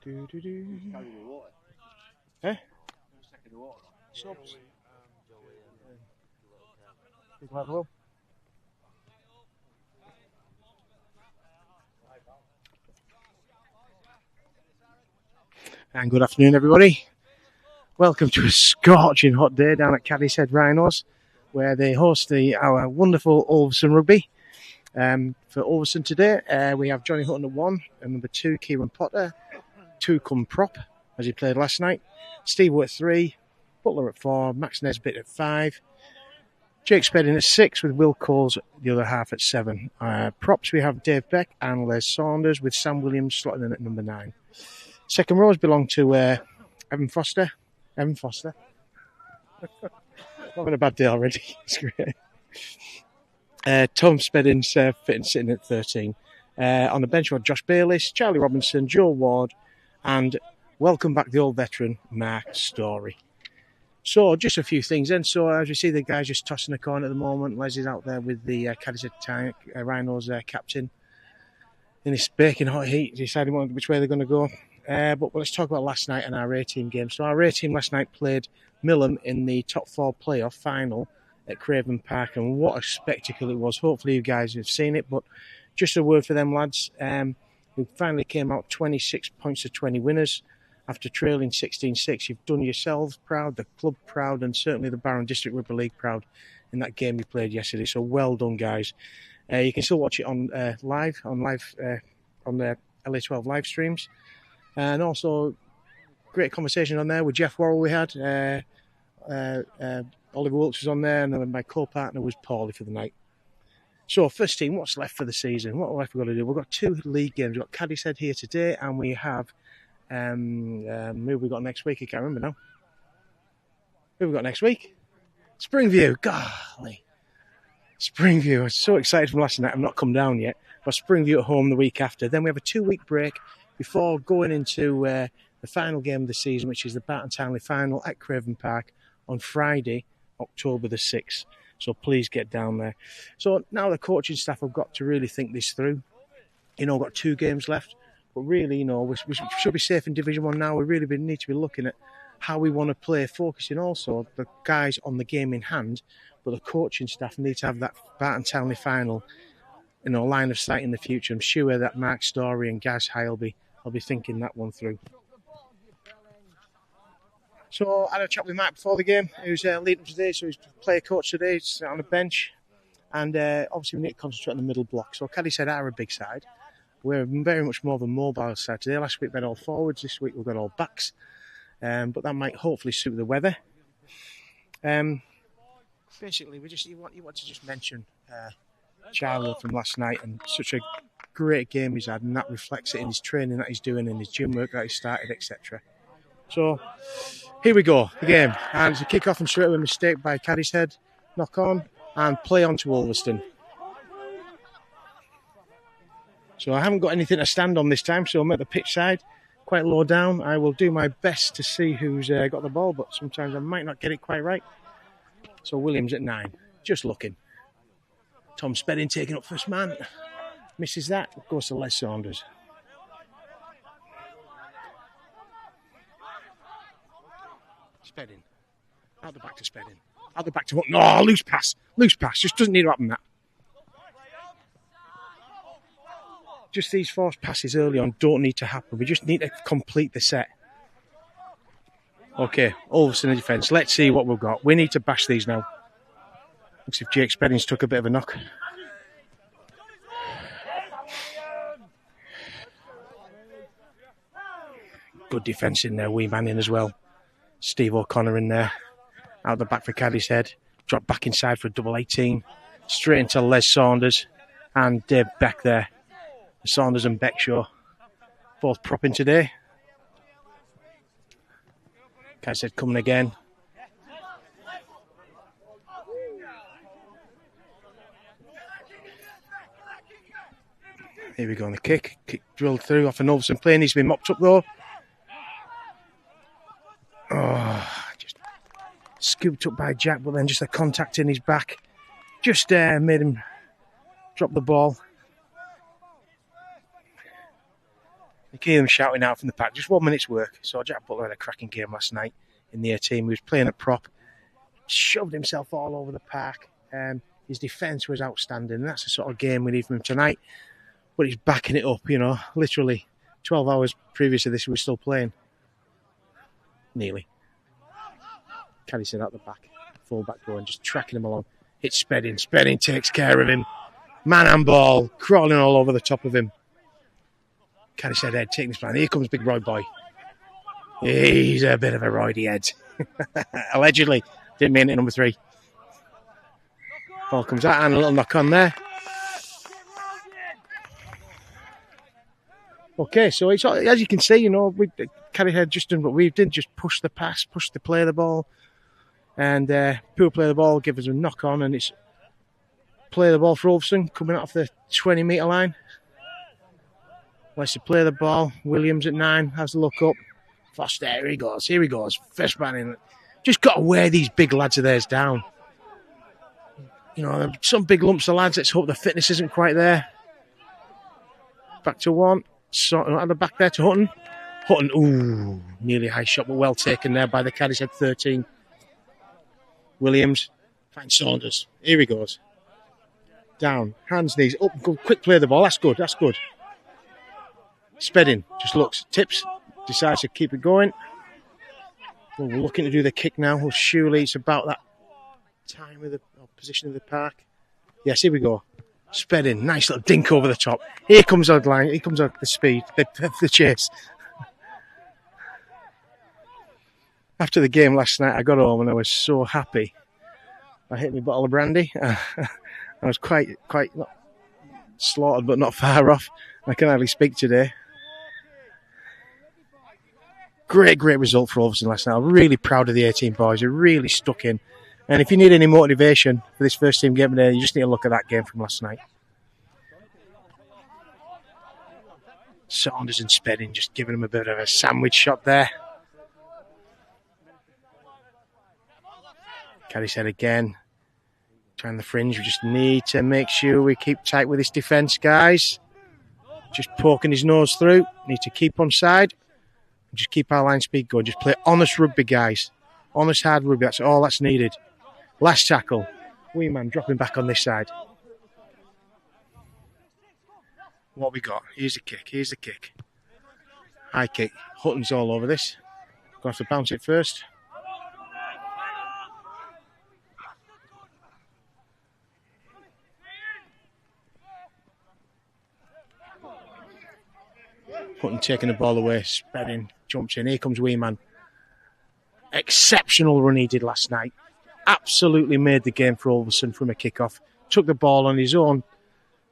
Eh? Subs. Big level. And good afternoon, everybody. Welcome to a scorching hot day down at Cadishead Rhinos, where they host our wonderful Ulverston rugby. For Ulverston today, we have Johnny Hutton at 1 and number 2, Kieran Potter. 2 come prop, as he played last night. Steve at 3, Butler at 4, Max Nesbitt at 5. Jake Spedding at 6 with Will Coles the other half at 7. Props, we have Dave Beck and Les Saunders with Sam Williams slotting in at number 9. Second rows belong to Evan Foster. I'm having a bad day already. It's great. Tom Spedding's sitting at 13. On the bench, we have Josh Bayliss, Charlie Robinson, Joe Ward, and welcome back the old veteran, Mark Story. So, just a few things then. So, as you see, the guy's just tossing a coin at the moment. Les is out there with the Cadishead Rhinos captain in this baking hot heat, deciding which way they're going to go. But let's talk about last night and our A-team game. So, our A-team last night played Millom in the top 4 playoff final at Craven Park, and what a spectacle it was. Hopefully, you guys have seen it, but just a word for them lads. We finally came out 26 points to 20 winners. After trailing 16-6, you've done yourselves proud, the club proud, and certainly the Barron District Rugby League proud in that game you played yesterday. So well done, guys. You can still watch it on live on the LA12 live streams, and also great conversation on there with Jeff Worrell. We had Oliver Wilkes was on there, and then my co-partner was Paulie for the night. So first team, what's left for the season? What have we got to do? We've got 2 league games. We've got Cadishead here today, and we have. Who have we got next week? I can't remember now. Who have we got next week? Springview. Golly. Springview. I was so excited from last night. I've not come down yet. But Springview at home the week after. Then we have a 2-week break before going into the final game of the season, which is the Barton Townley final at Craven Park on Friday, October the 6th. So please get down there. So now the coaching staff have got to really think this through. We've got 2 games left. But really, we should be safe in Division 1 now. We really need to be looking at how we want to play, focusing also the guys on the game in hand. But the coaching staff need to have that Barton Townley final, line of sight in the future. I'm sure that Mark Story and Gaz High will be thinking that one through. So I had a chat with Mark before the game. He was leading up today, so he's player coach today. He's on the bench. And obviously we need to concentrate on the middle block. So Cadishead are a big side. We're very much more of a mobile side today. Last week we had all forwards. This week we've got all backs. But that might hopefully suit the weather. Basically, you want to just mention Charlie from last night and such a great game he's had, and that reflects it in his training that he's doing, in his gym work that he started, etc. So here we go, the game. And it's a kick-off and straight away mistake by Cadishead. Knock on and play on to Ulverston. So I haven't got anything to stand on this time, so I'm at the pitch side, quite low down. I will do my best to see who's got the ball, but sometimes I might not get it quite right. So Williams at 9, just looking. Tom Spedding taking up first man. Misses that, goes to Les Saunders. Spedding. Out the back to Spedding. Out the back to... No, loose pass. Just doesn't need to happen that. Just these forced passes early on don't need to happen. We just need to complete the set. Okay, Ulverston in defence. Let's see what we've got. We need to bash these now. Looks if Jake Spedding's took a bit of a knock. Good defence in there. Wee man in as well. Steve O'Connor in there. Out the back for Cadishead. Drop back inside for a double 18. Straight into Les Saunders. And Dave Beck there. Saunders and Beckshaw both propping today. Cadishead coming again. Here we go on the kick. Kick drilled through off an Ulverston play. Needs to be mopped up though. Oh, just scooped up by Jack, but then just a contact in his back. Just made him drop the ball. You can hear them shouting out from the pack. Just 1 minute's work. So Jack Butler had a cracking game last night in the A team. He was playing a prop, shoved himself all over the park. His defence was outstanding. That's the sort of game we need from him tonight. But he's backing it up, literally 12 hours previous to this, he was still playing. Nearly. Cadishead out the back. Full back going, just tracking him along. It's Spedding. Spedding takes care of him. Man and ball, crawling all over the top of him. Cadishead head taking his plan. Here comes Big Roy Boy. He's a bit of a roidy head. Allegedly. Didn't mean it, number 3. Ball comes out and a little knock on there. Okay, so it's, as you can see, Cadishead just done what we did, just push the pass, push the play the ball, and poor play the ball, give us a knock on, and it's play the ball for Ulverston coming out of the 20-metre line. Let's play the ball. Williams at 9 has a look up. Foster, here he goes. First man in. Just got to wear these big lads of theirs down. Some big lumps of lads. Let's hope the fitness isn't quite there. Back to 1. At the back there to Hutton. Hutton, ooh, nearly high shot, but well taken there by the Cadishead 13. Williams finds Saunders. Here he goes. Down, hands, knees, up, go, quick play the ball. That's good. Spedding, just looks, tips, decides to keep it going. Well, we're looking to do the kick now. Well, surely it's about that time of the position of the park. Yes, here we go. Spedding, nice little dink over the top. Here comes our line. Here comes the speed, the chase. After the game last night, I got home and I was so happy. I hit my bottle of brandy. I was quite not slaughtered, but not far off. I can hardly speak today. Great result for Ulverston last night. I'm really proud of the 18 boys. They really stuck in. And if you need any motivation for this first team game today, you just need to look at that game from last night. Saunders and Spedding just giving them a bit of a sandwich shot there. Cadishead again. Trying the fringe. We just need to make sure we keep tight with this defence, guys. Just poking his nose through. Need to keep on side. Just keep our line speed going. Just play honest rugby, guys. Honest, hard rugby. That's all that's needed. Last tackle. Wee man dropping back on this side. What we got? Here's the kick. High kick. Hutton's all over this. Going to have to bounce it first. Hutton taking the ball away. Spedding. Jumps in. Here comes Wee man. Exceptional run he did last night. Absolutely made the game for Ulverston from a kick-off. Took the ball on his own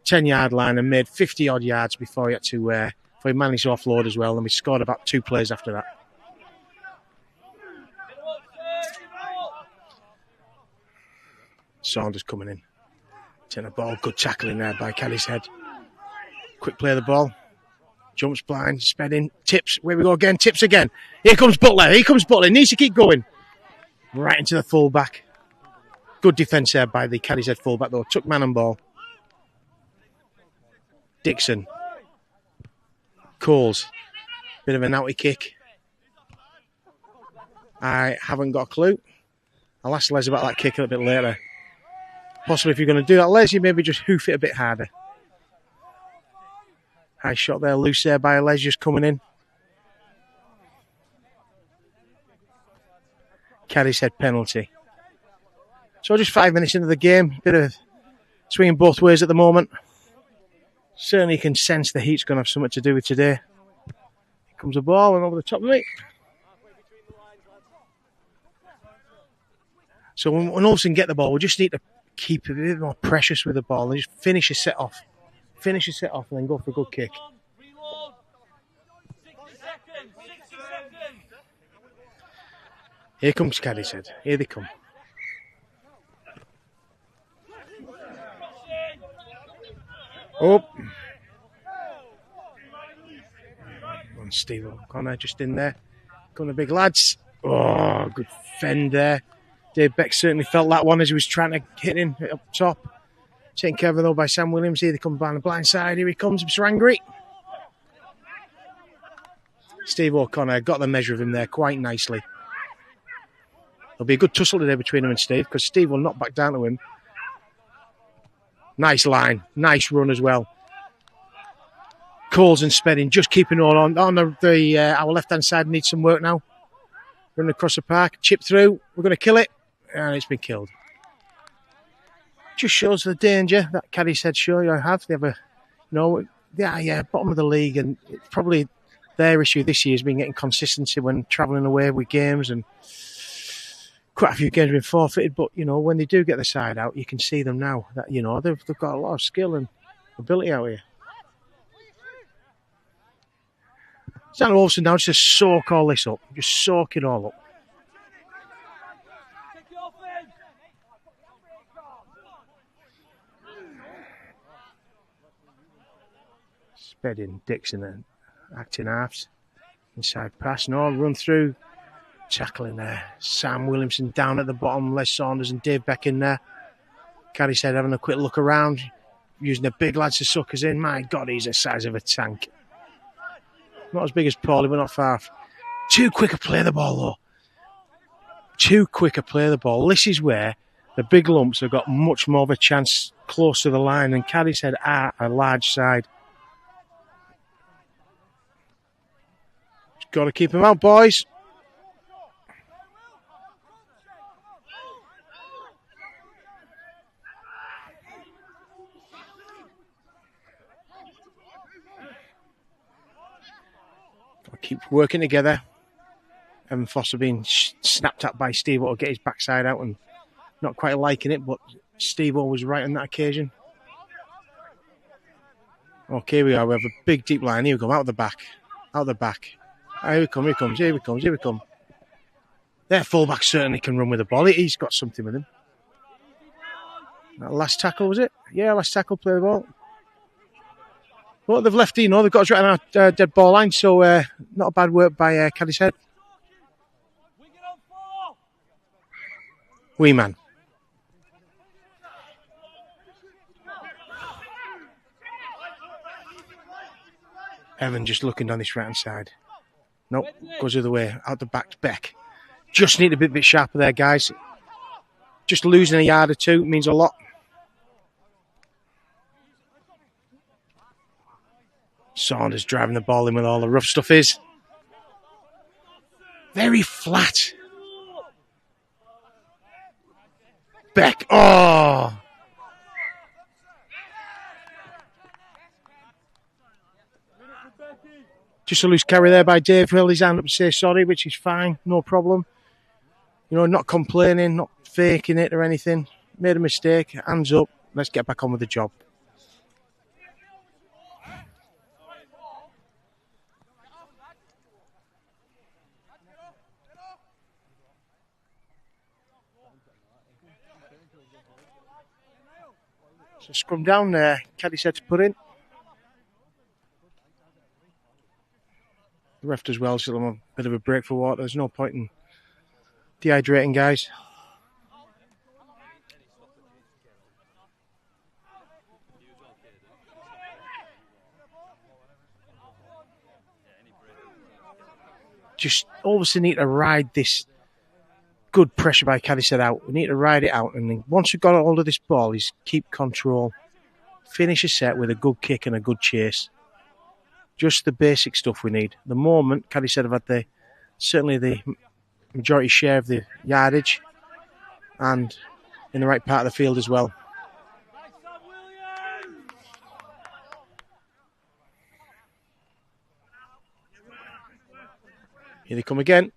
10-yard line and made 50-odd yards before he had to before he managed to offload as well. And we scored about 2 plays after that. Saunders coming in. Taking the ball. Good tackling there by Cadishead. Quick play of the ball. Jumps blind. Spedding. Tips. Where we go again. Tips again. Here comes Butler. Needs to keep going. Right into the fullback. Good defence there by the Cadishead fullback though. Took man and ball. Dixon. Coles. Bit of an outie kick. I haven't got a clue. I'll ask Les about that kick a little bit later. Possibly if you're going to do that, Les, you maybe just hoof it a bit harder. High shot there, loose there by Les just coming in. Cadishead penalty. So just 5 minutes into the game. Bit of swinging both ways at the moment. Certainly you can sense the heat's going to have something to do with today. Here comes the ball and over the top of it. So when Ulverston get the ball, we just need to keep a bit more precious with the ball and just finish a set off. Finish a set off and then go for a good kick. Here comes Cadishead. Here they come. Up. One Steve O'Connor just in there. Come the big lads. Oh, good fend there. Dave Beck certainly felt that one as he was trying to hit in up top. Taken care of though by Sam Williams. Here they come by the blind side. Here he comes, Mr. Angry. Steve O'Connor got the measure of him there quite nicely. There'll be a good tussle today between him and Steve because Steve will not back down to him. Nice line. Nice run as well. Coles and Spedding just keeping all on. Our left-hand side needs some work now. Running across the park. Chip through. We're going to kill it. And it's been killed. Just shows the danger that Cadishead show you have. They have bottom of the league, and it's probably their issue this year has been getting consistency when travelling away with games, and quite a few games have been forfeited. But when they do get the side out, you can see them now that they've got a lot of skill and ability out here. It's down to Ulverston now just to soak all this up, just soak it all up. Spedding, Dixon and acting halves. Inside pass, no, run through. Tackling there. Sam Williamson down at the bottom. Les Saunders and Dave Beck in there. Cadishead having a quick look around. Using the big lads to suck us in. My God, he's the size of a tank. Not as big as Paulie, but not far. Too quick a play the ball, though. Too quick a play the ball. This is where the big lumps have got much more of a chance close to the line than Cadishead are a large side. Got to keep him out, boys. Got to keep working together. Evan Foster being snapped at by Steve to get his backside out and not quite liking it, but Steve was right on that occasion. Okay, here we are. We have a big deep line. Here we go. Out the back. Out the back. Here we come, here we come. Their fullback certainly can run with the ball. He's got something with him. That last tackle, was it? Yeah, last tackle, play the ball. Well, they've left they've got us right on our dead ball line, so not a bad work by Cadishead. Wee man. Evan just looking down this right-hand side. Nope, goes the other way, out the back to Beck. Just need to be a bit sharper there, guys. Just losing a yard or two means a lot. Saunders driving the ball in with all the rough stuff is. Very flat. Beck, oh! Just a loose carry there by Dave. Held his hand up to say sorry, which is fine, no problem. Not complaining, not faking it or anything. Made a mistake, hands up, let's get back on with the job. So scrum down there, Cadishead to put in. The ref as well, so a bit of a break for water. There's no point in dehydrating, guys. Just obviously need to ride this good pressure by Cadishead out. We need to ride it out, and then once we've got hold of this ball, is keep control. Finish a set with a good kick and a good chase. Just the basic stuff we need. At the moment, Cadishead have had certainly the majority share of the yardage and in the right part of the field as well. Here they come again.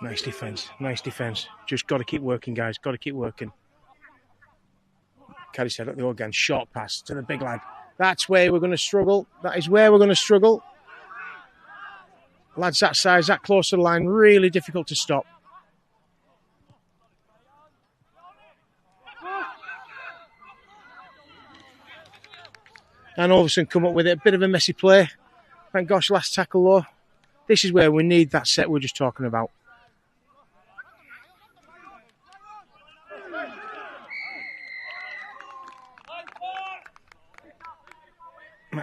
Nice defence, nice defence. Just got to keep working, guys. Got to keep working. Cadishead at the again. Short pass to the big lad. That's where we're going to struggle. That is where we're going to struggle. Lads that size, that close to the line, really difficult to stop. And Ulverston come up with it. A bit of a messy play. Thank gosh, last tackle though. This is where we need that set we're just talking about.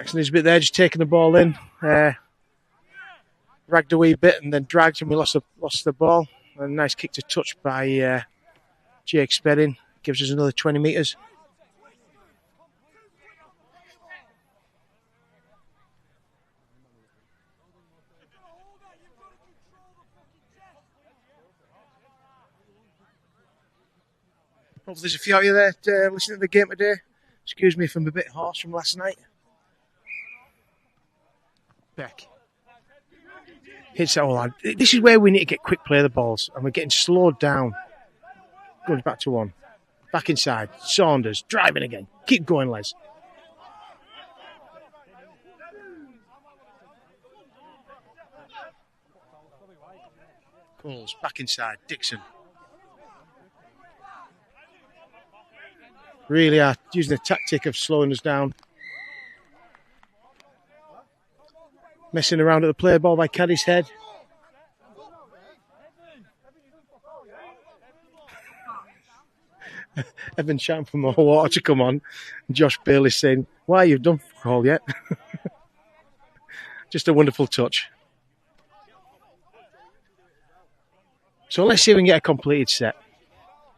Jackson is a bit there, just taking the ball in. Ragged a wee bit and then dragged and we lost the ball. A nice kick to touch by Jake Spedding. Gives us another 20 metres. Hope there's a few of you there listening to the game today. Excuse me if I'm a bit hoarse from last night. Beck. Hits that all out. This is where we need to get quick play of the balls, and we're getting slowed down. Goes back to one. Back inside. Saunders driving again. Keep going, Les. Coles back inside. Dixon. Really are using the tactic of slowing us down. Messing around at the play ball by Cadishead. Evan shouting for more water to come on. Josh Bailey saying, "Why, you've done for all yet?" Just a wonderful touch. So let's see if we can get a completed set.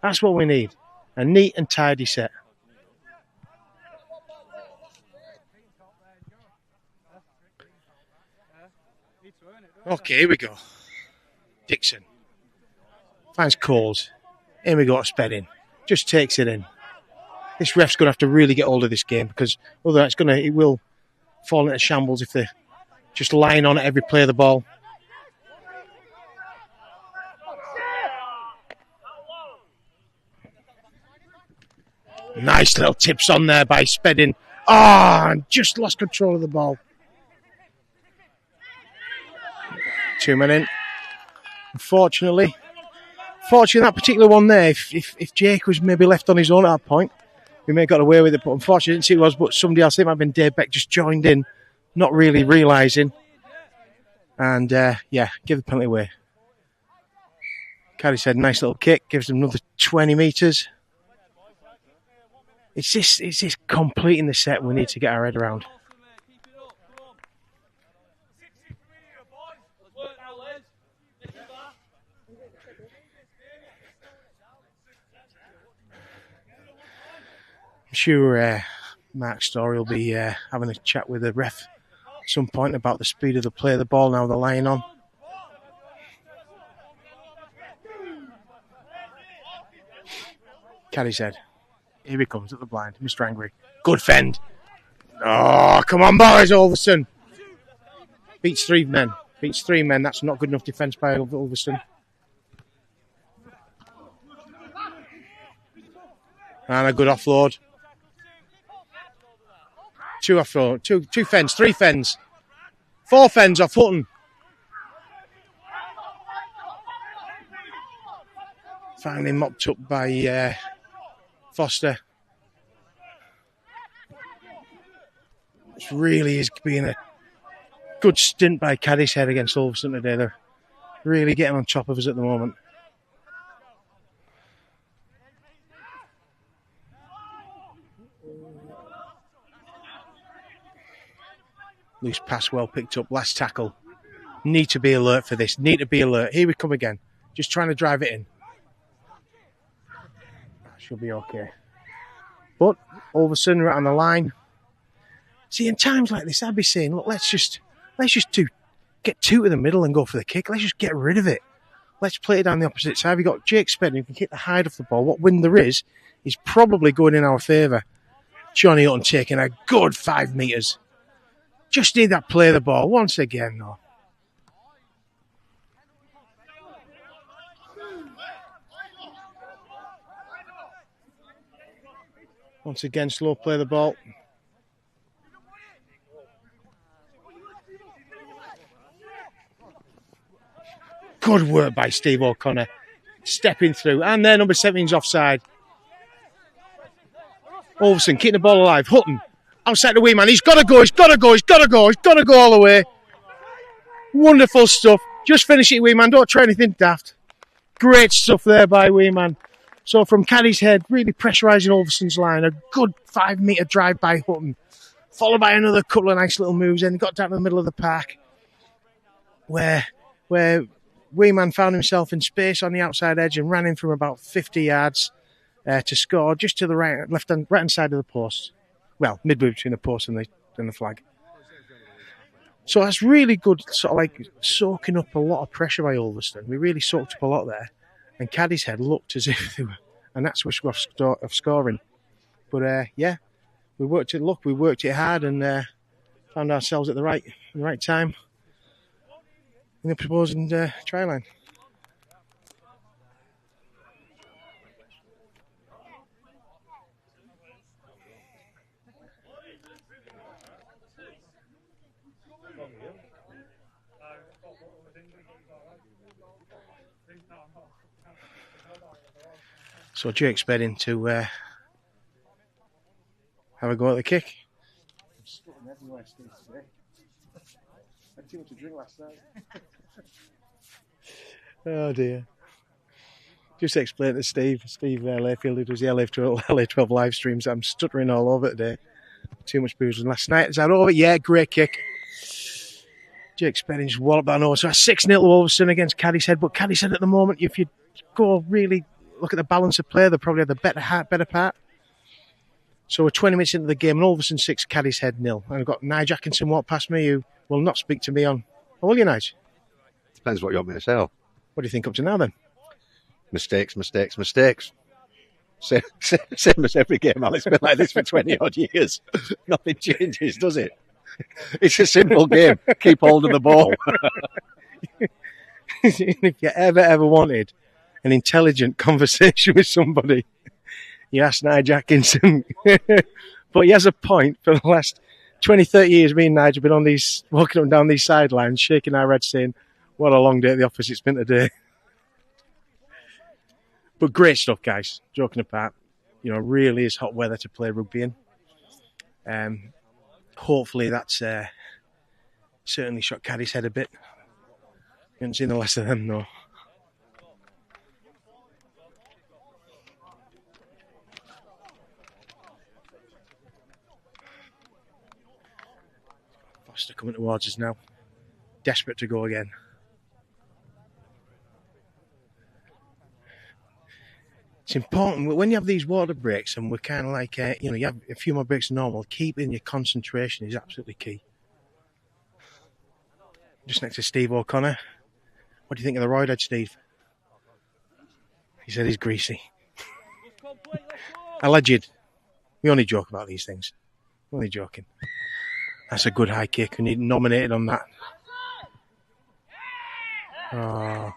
That's what we need. A neat and tidy set. Okay, here we go. Dixon. Finds Coles. Here we go to Spedding. Just takes it in. This ref's going to have to really get hold of this game because otherwise it will fall into shambles if they're just lying on at every play of the ball. Nice little tips on there by Spedding. And just lost control of the ball. 2 men in. Unfortunately, that particular one there, if Jake was maybe left on his own at that point, we may have got away with it. But unfortunately, I didn't see it was, but somebody else, it might have been Dave Beck, just joined in, not really realising. And, give the penalty away. Caddy said, nice little kick, gives them another 20 metres. It's this completing the set we need to get our head around. I'm sure Mark Story will be having a chat with the ref at some point about the speed of the play of the ball now they're lying on. Cadishead. Here he comes at the blind. Mr. Angry. Good fend. Oh, come on, boys, Ulverston. Beats 3 men. That's not good enough defence by Ulverston. And a good offload. 2 offload. 2 fens. 3 fens. 4 fens off Hutton. Finally mopped up by Foster. This really is being a good stint by Cadishead against Ulverston today. They're really getting on top of us at the moment. Loose pass well picked up. Last tackle. Need to be alert for this. Need to be alert. Here we come again. Just trying to drive it in. Should be okay. But Ulverston right on the line. See, in times like this, I'd be saying, look, let's just get 2 to the middle and go for the kick. Let's just get rid of it. Let's play it down the opposite side. We've got Jake Spedding who can kick the hide off the ball. What wind there is probably going in our favour. Johnny Hutton taking a good 5 metres. Just need that play of the ball once again, though. Once again, slow play of the ball. Good work by Steve O'Connor. Stepping through. And there, number 17's offside. Ulverston keeping the ball alive. Hutton. Outside the wee man. He's got to go. He's got to go all the way. Wonderful stuff. Just finish it, wee man. Don't try anything daft. Great stuff there by wee man. So from Cadishead, really pressurising Ulverston's line. A good 5 metre drive by Hutton. followed by another couple of nice little moves. And got down to the middle of the park, where Weeman found himself in space on the outside edge and ran in from about 50 yards to score just to the right hand side of the post. Well, midway between the post and the flag. So that's really good, sort of like soaking up a lot of pressure by Ulverston. We really soaked up a lot there. And Cadishead looked as if they were an axwish of scoring. But yeah, we worked it hard and found ourselves at the right time in the proposing try line. So Jake's betting to have a go at the kick. I'm spitting everywhere, Steve, today. I had too much to drink last night. Oh dear. Just explain to Steve Layfield, who does the LA12 live streams, I'm stuttering all over today. Too much booze. And last night, is that over? Yeah, great kick. Jake's betting just walloped that over. So 6-0 to Ulverston against Cadishead. But Cadishead at the moment, if you go really look at the balance of play, they probably have the better part. So we're 20 minutes into the game, and Ulverston 6, Cadishead 0. And I've got Nige Atkinson walk past me, who will not speak to me on. Oh, will you, Nige? Depends what you want me to say. What do you think up to now, then? Mistakes. Same as every game, Alex. It's been like this for 20-odd years. Nothing changes, does it? It's a simple game. Keep hold of the ball. If you ever wanted an intelligent conversation with somebody, you ask Nige Atkinson. But he has a point. For the last 20, 30 years, me and Nige have been on these, walking up and down these sidelines, shaking our heads saying, what a long day at the office it's been today. But great stuff, guys. Joking apart, really is hot weather to play rugby in. Hopefully that's certainly shot Cadishead a bit. Haven't seen the last of them, though. Foster coming towards us now. Desperate to go again. It's important when you have these water breaks, and we're kind of like, you have a few more breaks than normal, keeping your concentration is absolutely key. Just next to Steve O'Connor. What do you think of the roid head, Steve? He said he's greasy. Alleged. We only joke about these things. Only joking. That's a good high kick. We need nominated on that. Oh.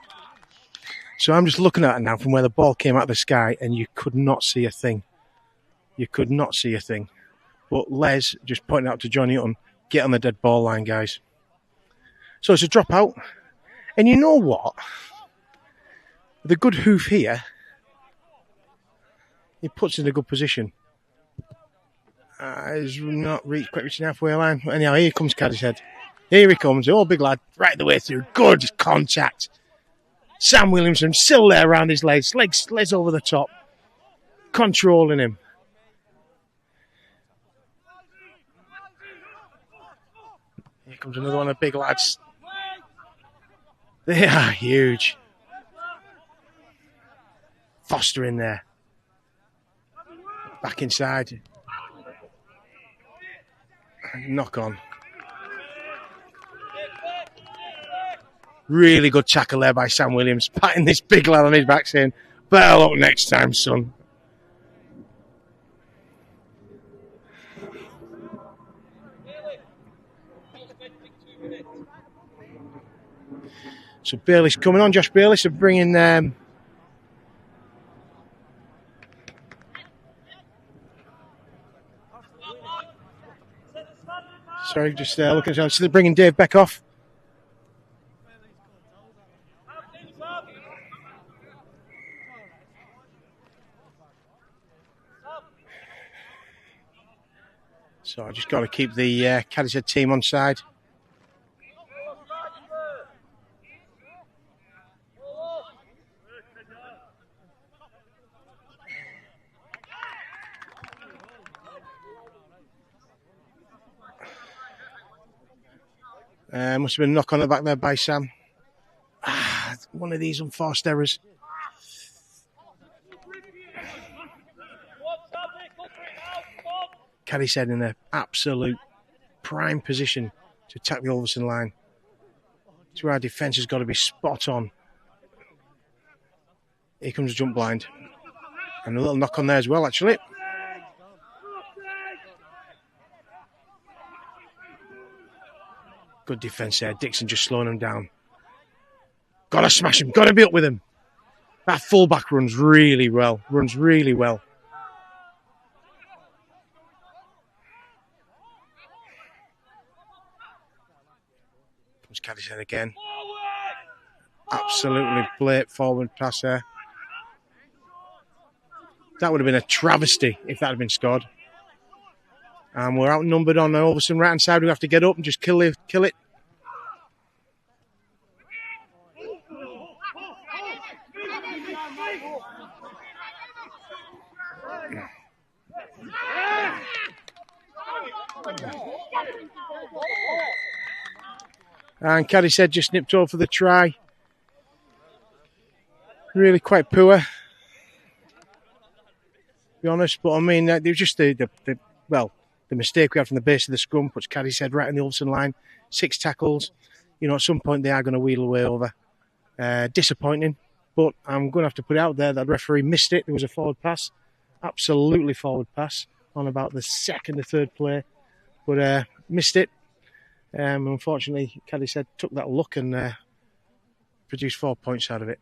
So I'm just looking at it now from where the ball came out of the sky, and you could not see a thing. You could not see a thing. But Les just pointed out to Johnny Hutton, get on the dead ball line, guys. So it's a drop out. And you know what? The good hoof here, he puts in a good position. He's not quite reaching halfway line. Anyhow, here comes Cadishead. Here he comes. Oh, big lad. Right the way through. Good contact. Sam Williamson still there around his legs. Legs over the top. Controlling him. Here comes another one of the big lads. They are huge. Foster in there. Back inside. Knock on. Really good tackle there by Sam Williams, patting this big lad on his back saying, better luck next time, son. So Bayless coming on, Josh Bayless of bringing sorry, just looking at, so they're bringing Dave Beck off. So I just got to keep the Cadishead team on side. Must have been a knock on the back there by Sam. One of these unforced errors. Cadishead in an absolute prime position to attack the Ulverston line. So our defence has got to be spot on. Here comes a jump blind. And a little knock on there as well, actually. Good defence there. Dixon just slowing him down. Got to smash him. Got to be up with him. That fullback runs really well. Runs really well. Comes Cadishead again. Absolutely blade forward pass there. That would have been a travesty if that had been scored. And we're outnumbered on the Ulverston right hand side. We have to get up and just kill it. And Cadishead just nipped over for the try. Really quite poor, to be honest. But I mean, it was just the mistake we had from the base of the scrum puts Cadishead right on the Ulverston line. 6 tackles. You know, at some point they are going to wheel away over. Disappointing, but I'm going to have to put it out there that the referee missed it. There was a forward pass, absolutely forward pass on about the second or third play, but missed it. Unfortunately, Cadishead took that look and produced 4 points out of it.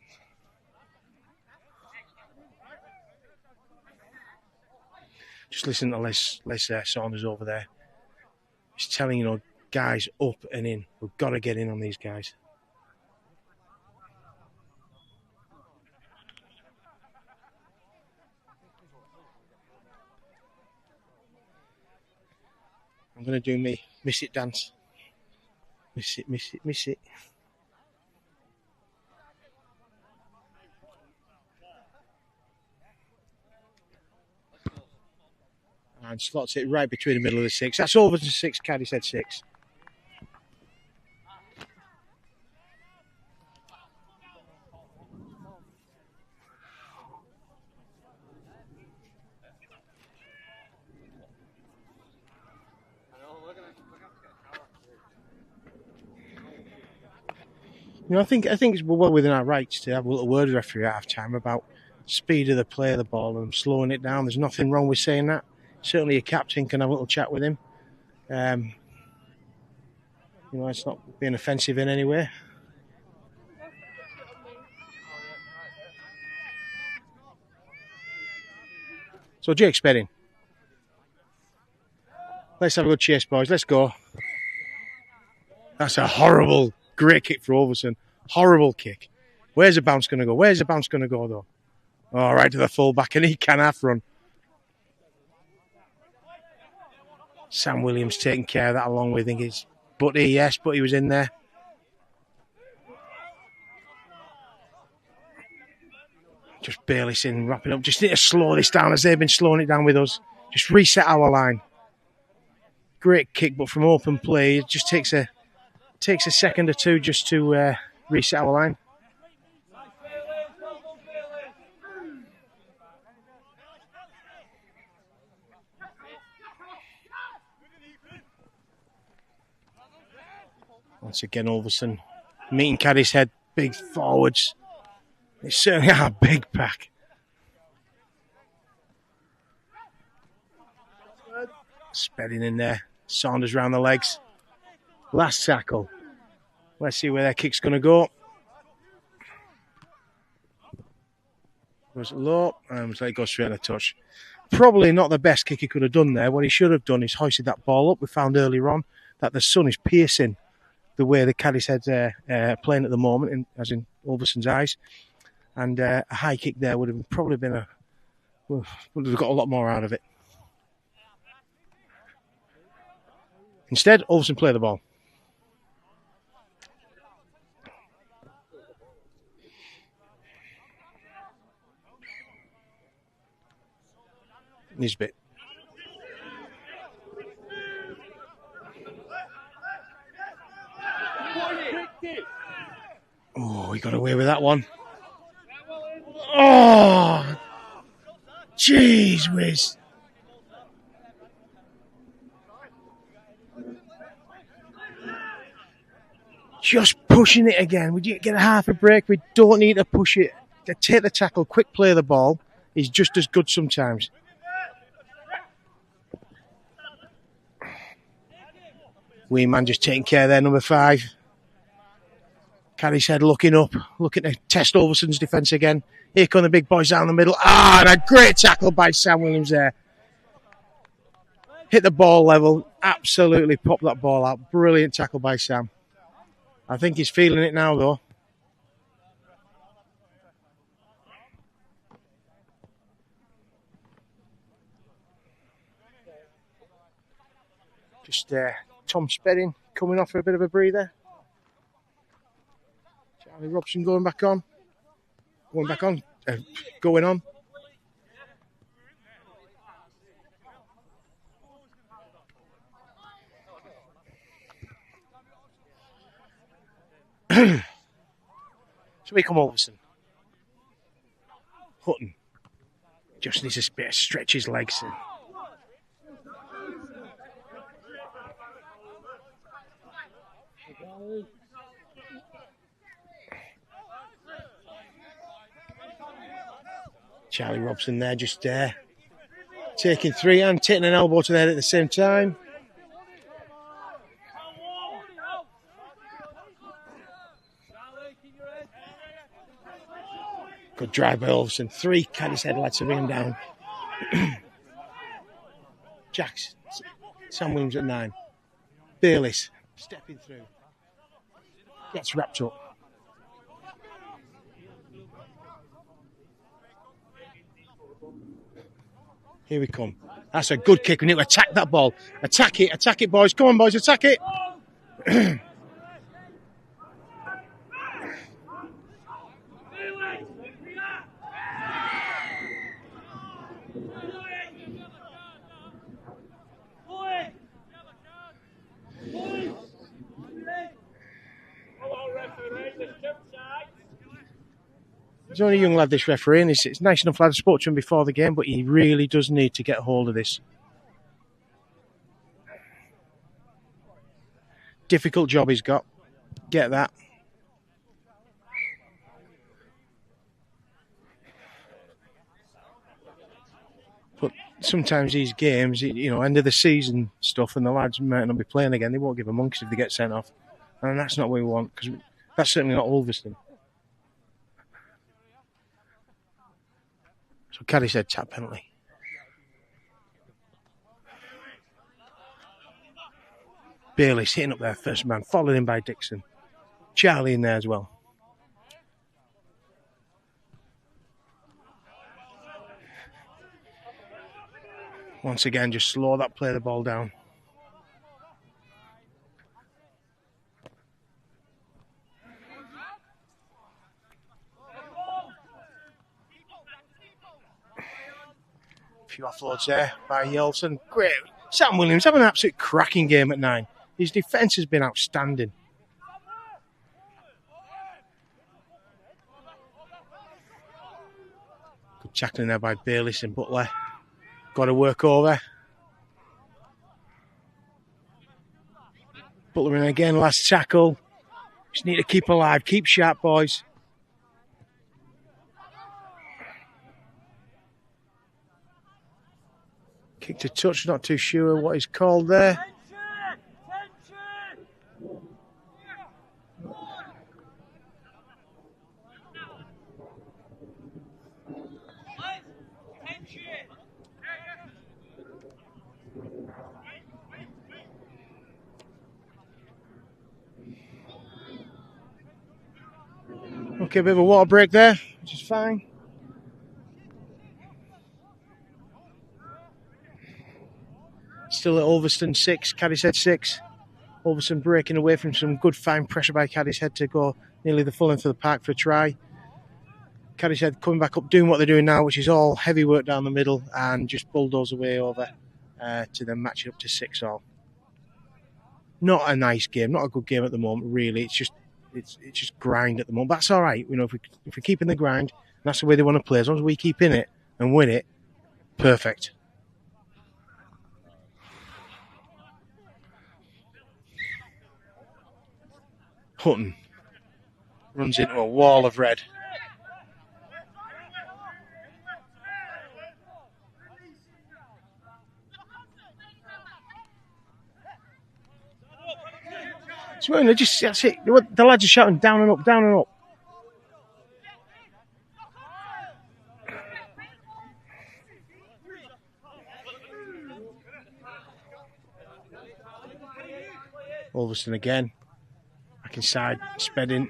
Just listen to Les Saunders over there. He's telling, guys up and in. We've got to get in on these guys. I'm going to do me miss it dance. Miss it. And slots it right between the middle of the 6. That's Ulverston 6, Cadishead 6. I think it's well within our rights to have a little word with the referee at half time about speed of the play of the ball and slowing it down. There's nothing wrong with saying that. Certainly a captain can have a little chat with him. It's not being offensive in any way. So Jake Spedding. Let's have a good chase, boys. Let's go. That's a horrible, great kick for Ulverston. Horrible kick. Where's the bounce going to go? Though? Oh, right to the full-back, and he can half run. Sam Williams taking care of that along with, I think it's Butty. Yes, Butty was in there. Just Baylison wrapping up. Just need to slow this down as they've been slowing it down with us. Just reset our line. Great kick, but from open play, it just takes a second or two just to reset our line. Once again, Ulverston meeting Cadishead, big forwards. They certainly are a big pack. Spedding in there. Saunders round the legs. Last tackle. Let's see where their kick's going to go. Goes low and let it go straight on a touch. Probably not the best kick he could have done there. What he should have done is hoisted that ball up. We found earlier on that the sun is piercing the way the Cadishead are playing at the moment, as in Ulverston's eyes. And a high kick there would have probably been would have got a lot more out of it. Instead, Ulverston play the ball. Nisbet. Oh, he got away with that one. Oh, jeez whiz. Just pushing it again. We get a half a break. We don't need to push it. Take the tackle, quick play the ball is just as good sometimes. Wee man just taking care there, number 5. Cadishead looking up, looking to test Ulverston's defence again. Here come the big boys down the middle. And a great tackle by Sam Williams there. Hit the ball level, absolutely popped that ball out. Brilliant tackle by Sam. I think he's feeling it now though. Just Tom Spedding coming off for a bit of a breather. Charlie Robson going back on. Going on. So we come Ulverston. Hutton just needs a bit of stretch his legs. Charlie Robson there, just taking 3 and taking an elbow to the head at the same time. Good drive by Ulverston. 3 Cadishead lads to bring him down. Jacks, Sam Williams at 9. Bayliss stepping through. Gets wrapped up. Here we come. That's a good kick. We need to attack that ball. Attack it, boys. Come on, boys, attack it. He's only a young lad, this referee, and it's nice enough lad. I spoke to him before the game, but he really does need to get a hold of this. Difficult job he's got. Get that. But sometimes these games, end of the season stuff, and the lads might not be playing again. They won't give a monkeys if they get sent off. And that's not what we want, because that's certainly not Ulverston. So Cadishead tap penalty. Bayliss hitting up there, first man, followed in by Dixon. Charlie in there as well. Once again, just slow that play the ball down. A few offloads there by Ulverston. Great. Sam Williams having an absolute cracking game at 9. His defence has been outstanding. Good tackling there by Bayliss and Butler. Got to work over. Butler in again, last tackle. Just need to keep alive, keep sharp, boys. Kick to touch, not too sure what he's called there. Okay, a bit of a water break there, which is fine. Still at Ulverston 6, Cadishead 6. Ulverston breaking away from some good fine pressure by Cadishead to go nearly the full length of the park for a try. Cadishead coming back up, doing what they're doing now, which is all heavy work down the middle and just bulldoze away over to then match it up to 6-all. Not a nice game, not a good game at the moment, really. It's just it's just grind at the moment. That's all right. You know, if we keep in the grind, that's the way they want to play. As long as we keep in it and win it, perfect. Hutton runs into a wall of red. So that's it. The lads are shouting down and up, down and up. Ulverston again. Back inside, Spedding.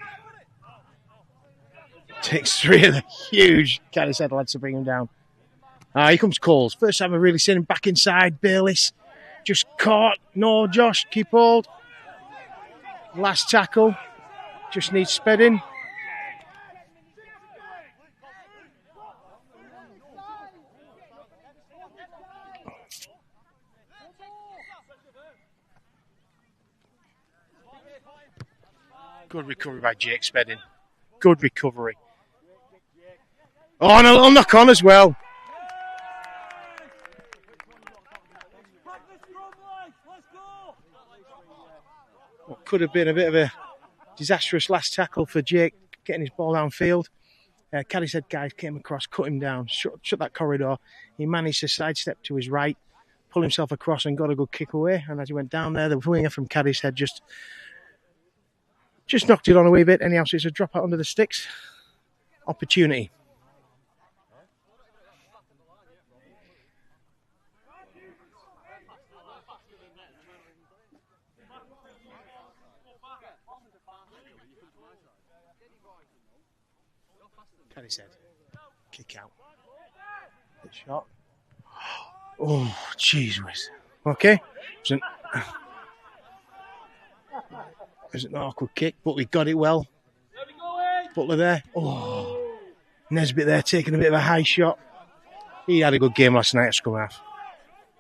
Takes 3 of the huge Cadishead lads to bring him down. Here comes Coles. First time I've really seen him back inside. Bayliss just caught. No, Josh, keep hold. Last tackle. Just needs Spedding. Good recovery by Jake Spedding. Good recovery. Oh, and a little knock on as well. What could have been a bit of a disastrous last tackle for Jake, getting his ball downfield. Cadishead guys came across, cut him down, shut that corridor. He managed to sidestep to his right, pull himself across and got a good kick away. And as he went down there, the winger from Cadishead just knocked it on a wee bit. Anyhow, so it's a drop out under the sticks. Opportunity. Cadishead. Kick out. Good shot. Oh, jeez whiz. Okay. It was an awkward kick, but we got it well. Butler there. Oh, Nesbitt there taking a bit of a high shot. He had a good game last night at scrum half.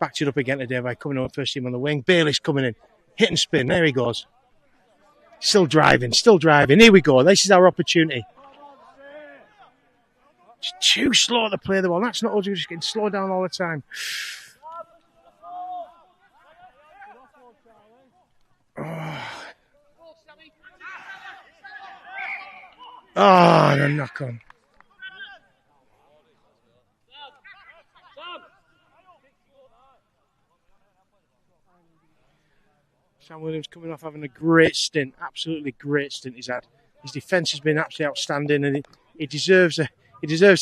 Backed it up again today by coming on first team on the wing. Bayliss coming in. Hit and spin. There he goes. Still driving. Here we go. This is our opportunity. It's too slow to play the ball. That's not us. We're just getting slowed down all the time. Oh, the knock on. Sam Williams coming off having a great stint, absolutely great stint he's had. His defence has been absolutely outstanding, and he deserves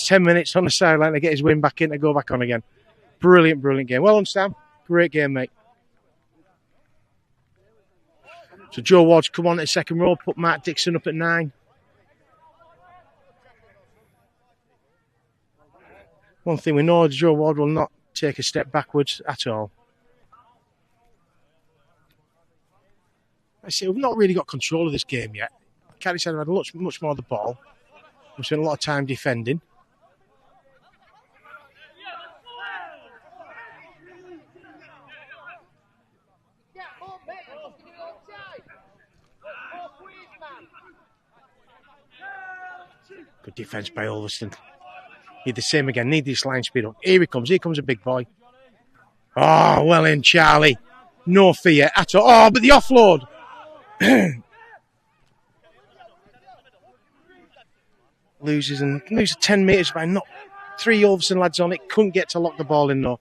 10 minutes on the sideline to get his win back in to go back on again. Brilliant game. Well done, Sam. Great game, mate. So Joe Ward's come on to the second row, put Mark Dixon up at 9. One thing we know is Joe Ward will not take a step backwards at all. I say we've not really got control of this game yet. Cadishead have had much more of the ball. We've spent a lot of time defending. Good defence by Ulverston. Need the same again. Need this line speed up. Here he comes. Here comes a big boy. Oh, well in, Charlie. No fear at all. Oh, but the offload. Loses 10 metres by not 3 Ulverston lads on it. Couldn't get to lock the ball in though.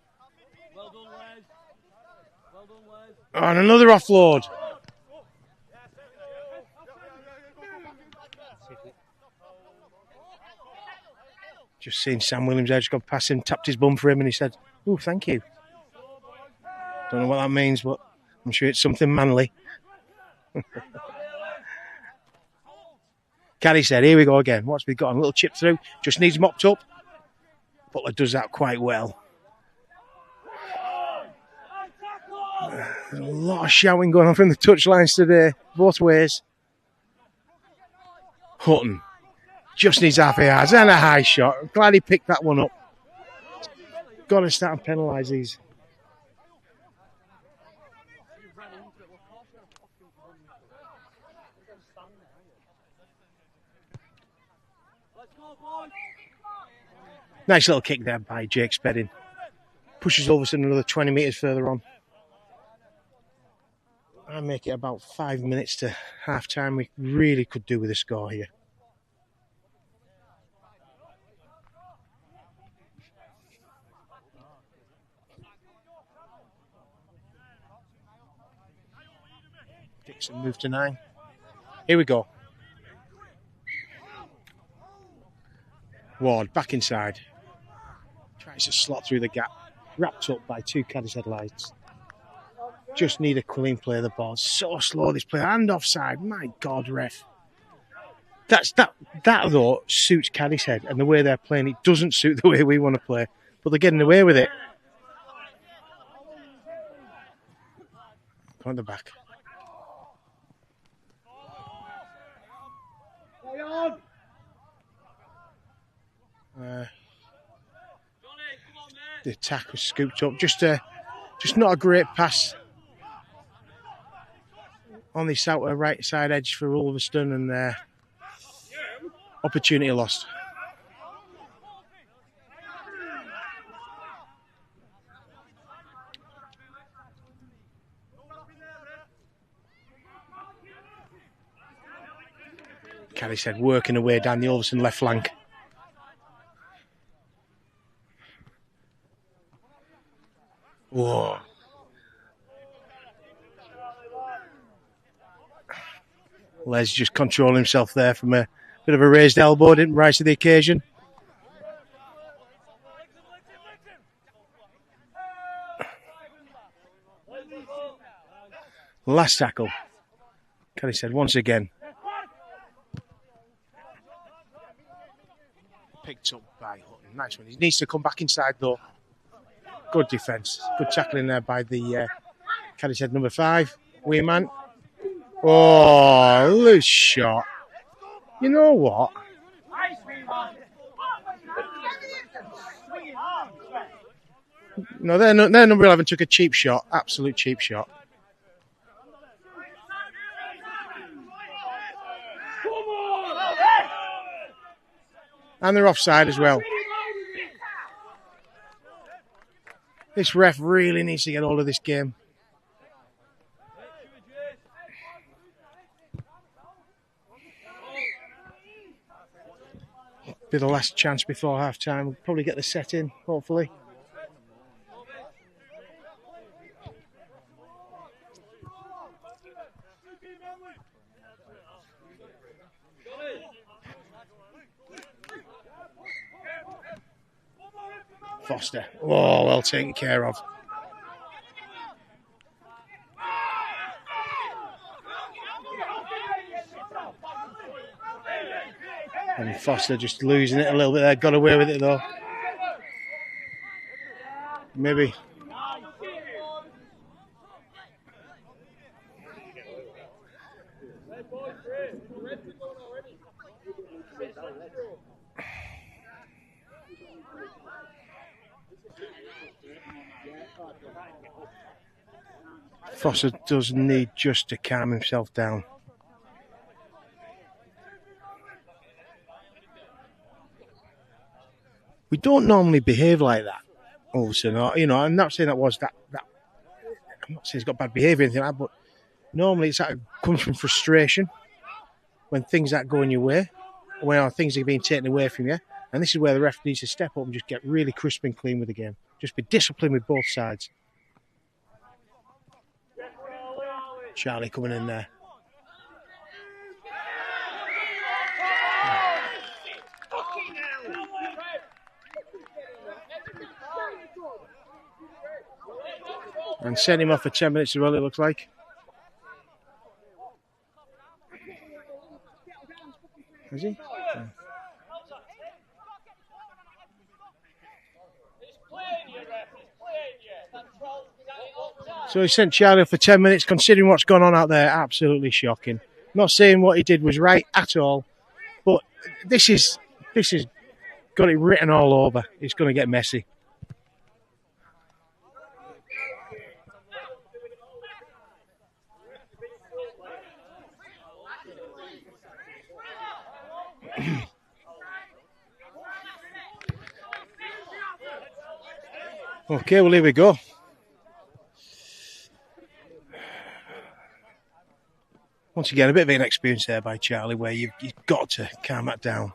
Oh, and another offload. Just seen Sam Williams there, just gone past him, tapped his bum for him, and he said, "Oh, thank you." Don't know what that means, but I'm sure it's something manly. Cadishead, here we go again. What's we got? A little chip through, just needs mopped up. Butler does that quite well. There's a lot of shouting going on from the touchlines today, both ways. Hutton. Just needs half a yard and a high shot. I'm glad he picked that one up. Got to start and penalise these. Nice little kick there by Jake Spedding. Pushes Ulverston another 20 metres further on. I make it about 5 minutes to half time. We really could do with a score here. Dixon moved to 9. Here we go. Ward back inside. Tries to slot through the gap. Wrapped up by 2 Cadishead lights. Just need a clean play of the ball. So slow this play. And offside. My God, ref. That though suits Cadishead and the way they're playing. It doesn't suit the way we want to play. But they're getting away with it. Come on the back. The attack was scooped up. Just not a great pass on this outer right side edge for Ulverston, and opportunity lost. Cadishead working away down the Ulverston left flank. Whoa. Les just controlling himself there from a bit of a raised elbow, didn't rise to the occasion. Last tackle. Cadishead once again. Picked up by Hutton. Nice one. He needs to come back inside though. Good defence. Good tackling there by the Cadishead number 5. Weeman. Oh, loose shot. You know what? No, their number 11 took a cheap shot. Absolute cheap shot. And they're offside as well. This ref really needs to get hold of this game. Be the last chance before half time. We'll probably get the set in, hopefully. Foster. Oh, well taken care of. And Foster just losing it a little bit there. Got away with it though. Maybe. Foster does need just to calm himself down. We don't normally behave like that, Ulverston. You know, I'm not saying that was that. I'm not saying he's got bad behaviour or anything like that, but normally it comes from frustration when things aren't going your way, when things are being taken away from you. And this is where the ref needs to step up and just get really crisp and clean with the game. Just be disciplined with both sides. Charlie coming in there. And send him off for 10 minutes as well, it looks like. Is he? Yeah. So he sent Charlie off for 10 minutes, considering what's gone on out there. Absolutely shocking. Not saying what he did was right at all, but this is got it written all over. It's going to get messy. Okay, well, here we go. Once again, a bit of an experience there by Charlie where you've got to calm that down.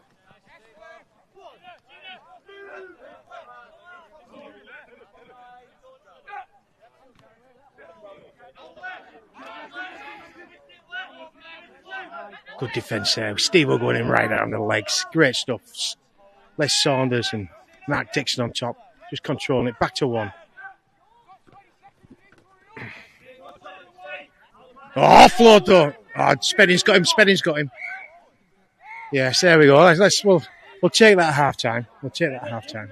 Good defence there. Steve will going in right out on the legs. Great stuff. Les Saunders and Mark Dixon on top. Just controlling it. Back to one. Oh, offload though. Oh, Spedding's got him. Spedding's got him. Yes, there we go. We'll take that at half time. We'll take that at half time.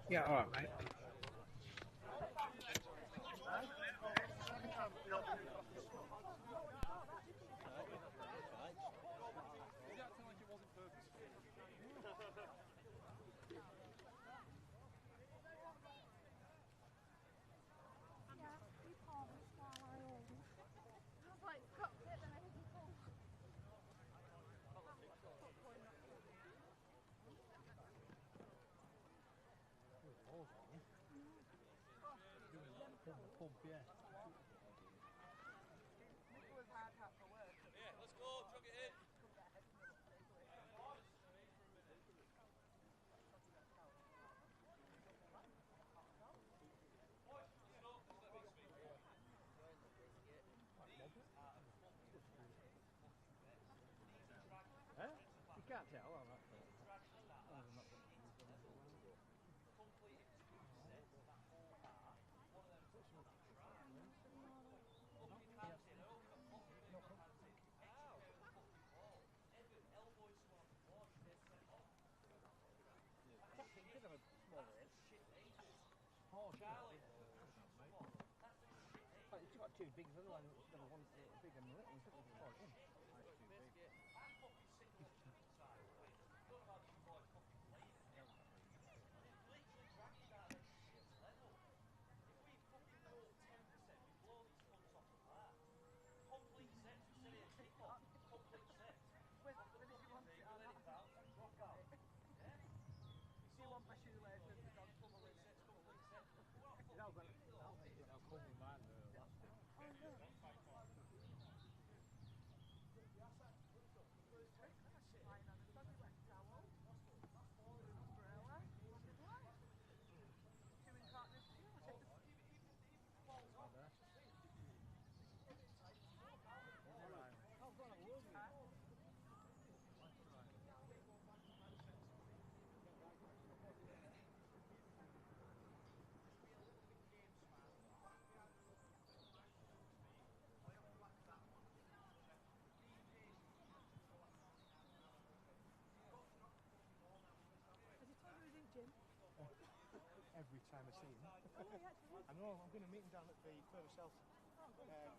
Yeah, all right, mate. Every time I see him. I know, I'm going to meet him down at the further south.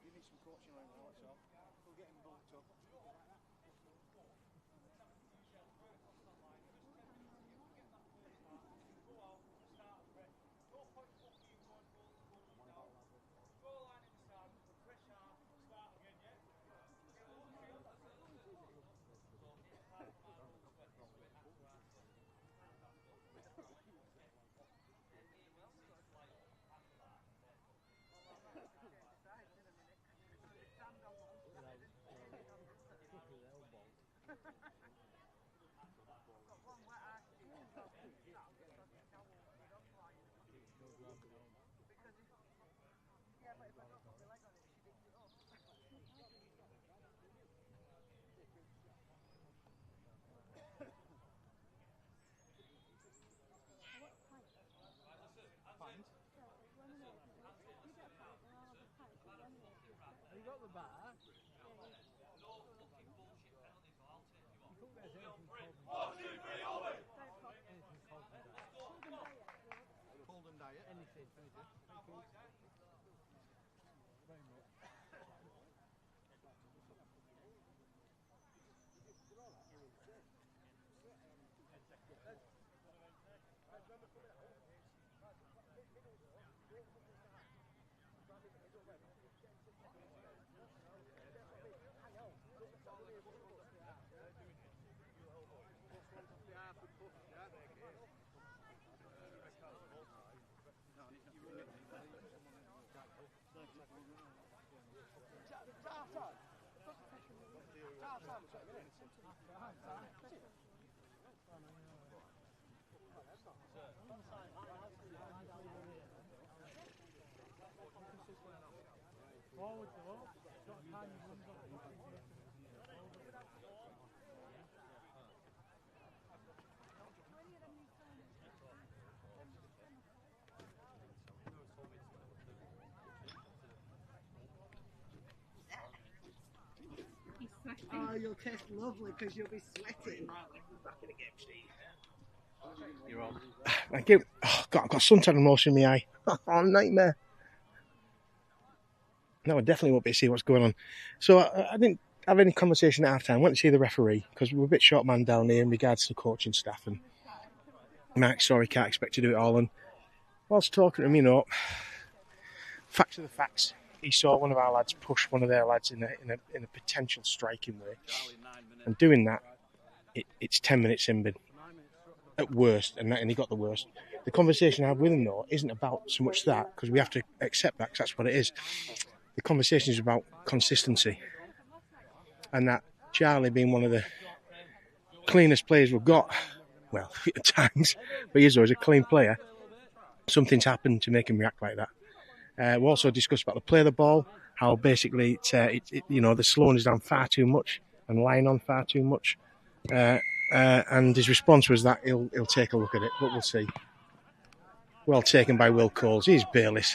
You need some coaching right now, that's all. We'll get him bulked up. Oh, you'll taste lovely because you'll be sweating. You're on. Thank you. Oh, God, I've got suntan emotion in my eye. Oh, nightmare. No, I definitely won't be to see what's going on. So I didn't have any conversation at half time. Went to see the referee because we're a bit short man down here in regards to coaching staff. And Mark, sorry, can't expect to do it all. And whilst talking to him, facts are the facts. He saw one of our lads push one of their lads in a potential striking way. And doing that, it's 10 minutes in bin at worst, and he got the worst. The conversation I had with him, though, isn't about so much that, because we have to accept that, because that's what it is. The conversation is about consistency. And that Charlie being one of the cleanest players we've got, well, at times, but he's always a clean player, something's happened to make him react like that. We also discussed about the play of the ball, how basically the slowing is down far too much and lying on far too much. And his response was that he'll take a look at it, but we'll see. Well taken by Will Coles. He's Bayliss.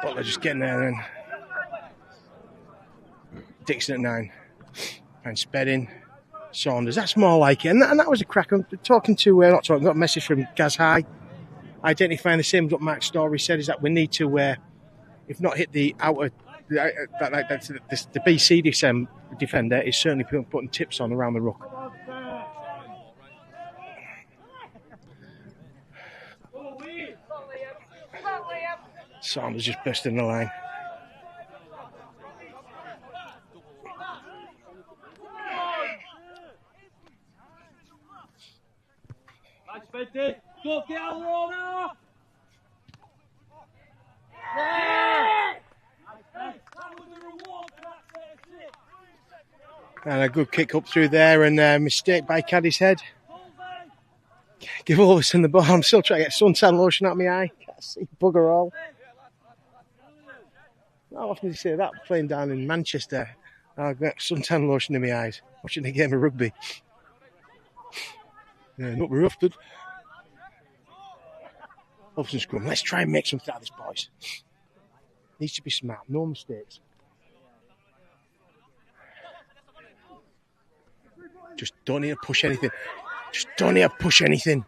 Butler just getting there then. Dixon at 9. And Spedding. Saunders. That's more like it. And that was a crack. I'm got a message from Gaz High. Identifying the same as what Mark Story said, is that we need to, if not hit the outer, the BC defender is certainly putting tips on around the ruck. Saunders just bursting the line. And a good kick up through there, and a mistake by Cadishead. Give Ulverston the ball. I'm still trying to get suntan lotion out of my eye. Can't see bugger all. How often do you say that playing down in Manchester? I've got suntan lotion in my eyes watching a game of rugby. Yeah, not very often. Ulverston scrum. Let's try and make something out of this, boys. Needs to be smart. No mistakes. Just don't need to push anything. Just don't need to push anything.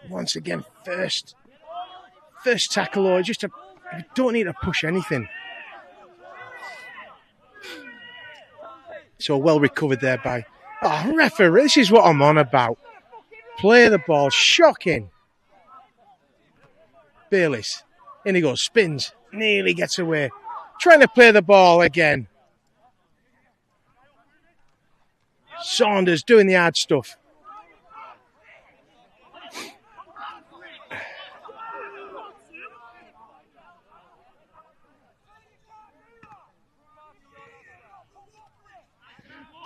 Once again, first tackle, or you don't need to push anything. So well recovered there by... Oh, referee, this is what I'm on about. Play the ball, shocking. Bayliss, in he goes, spins, nearly gets away. Trying to play the ball again. Saunders doing the hard stuff.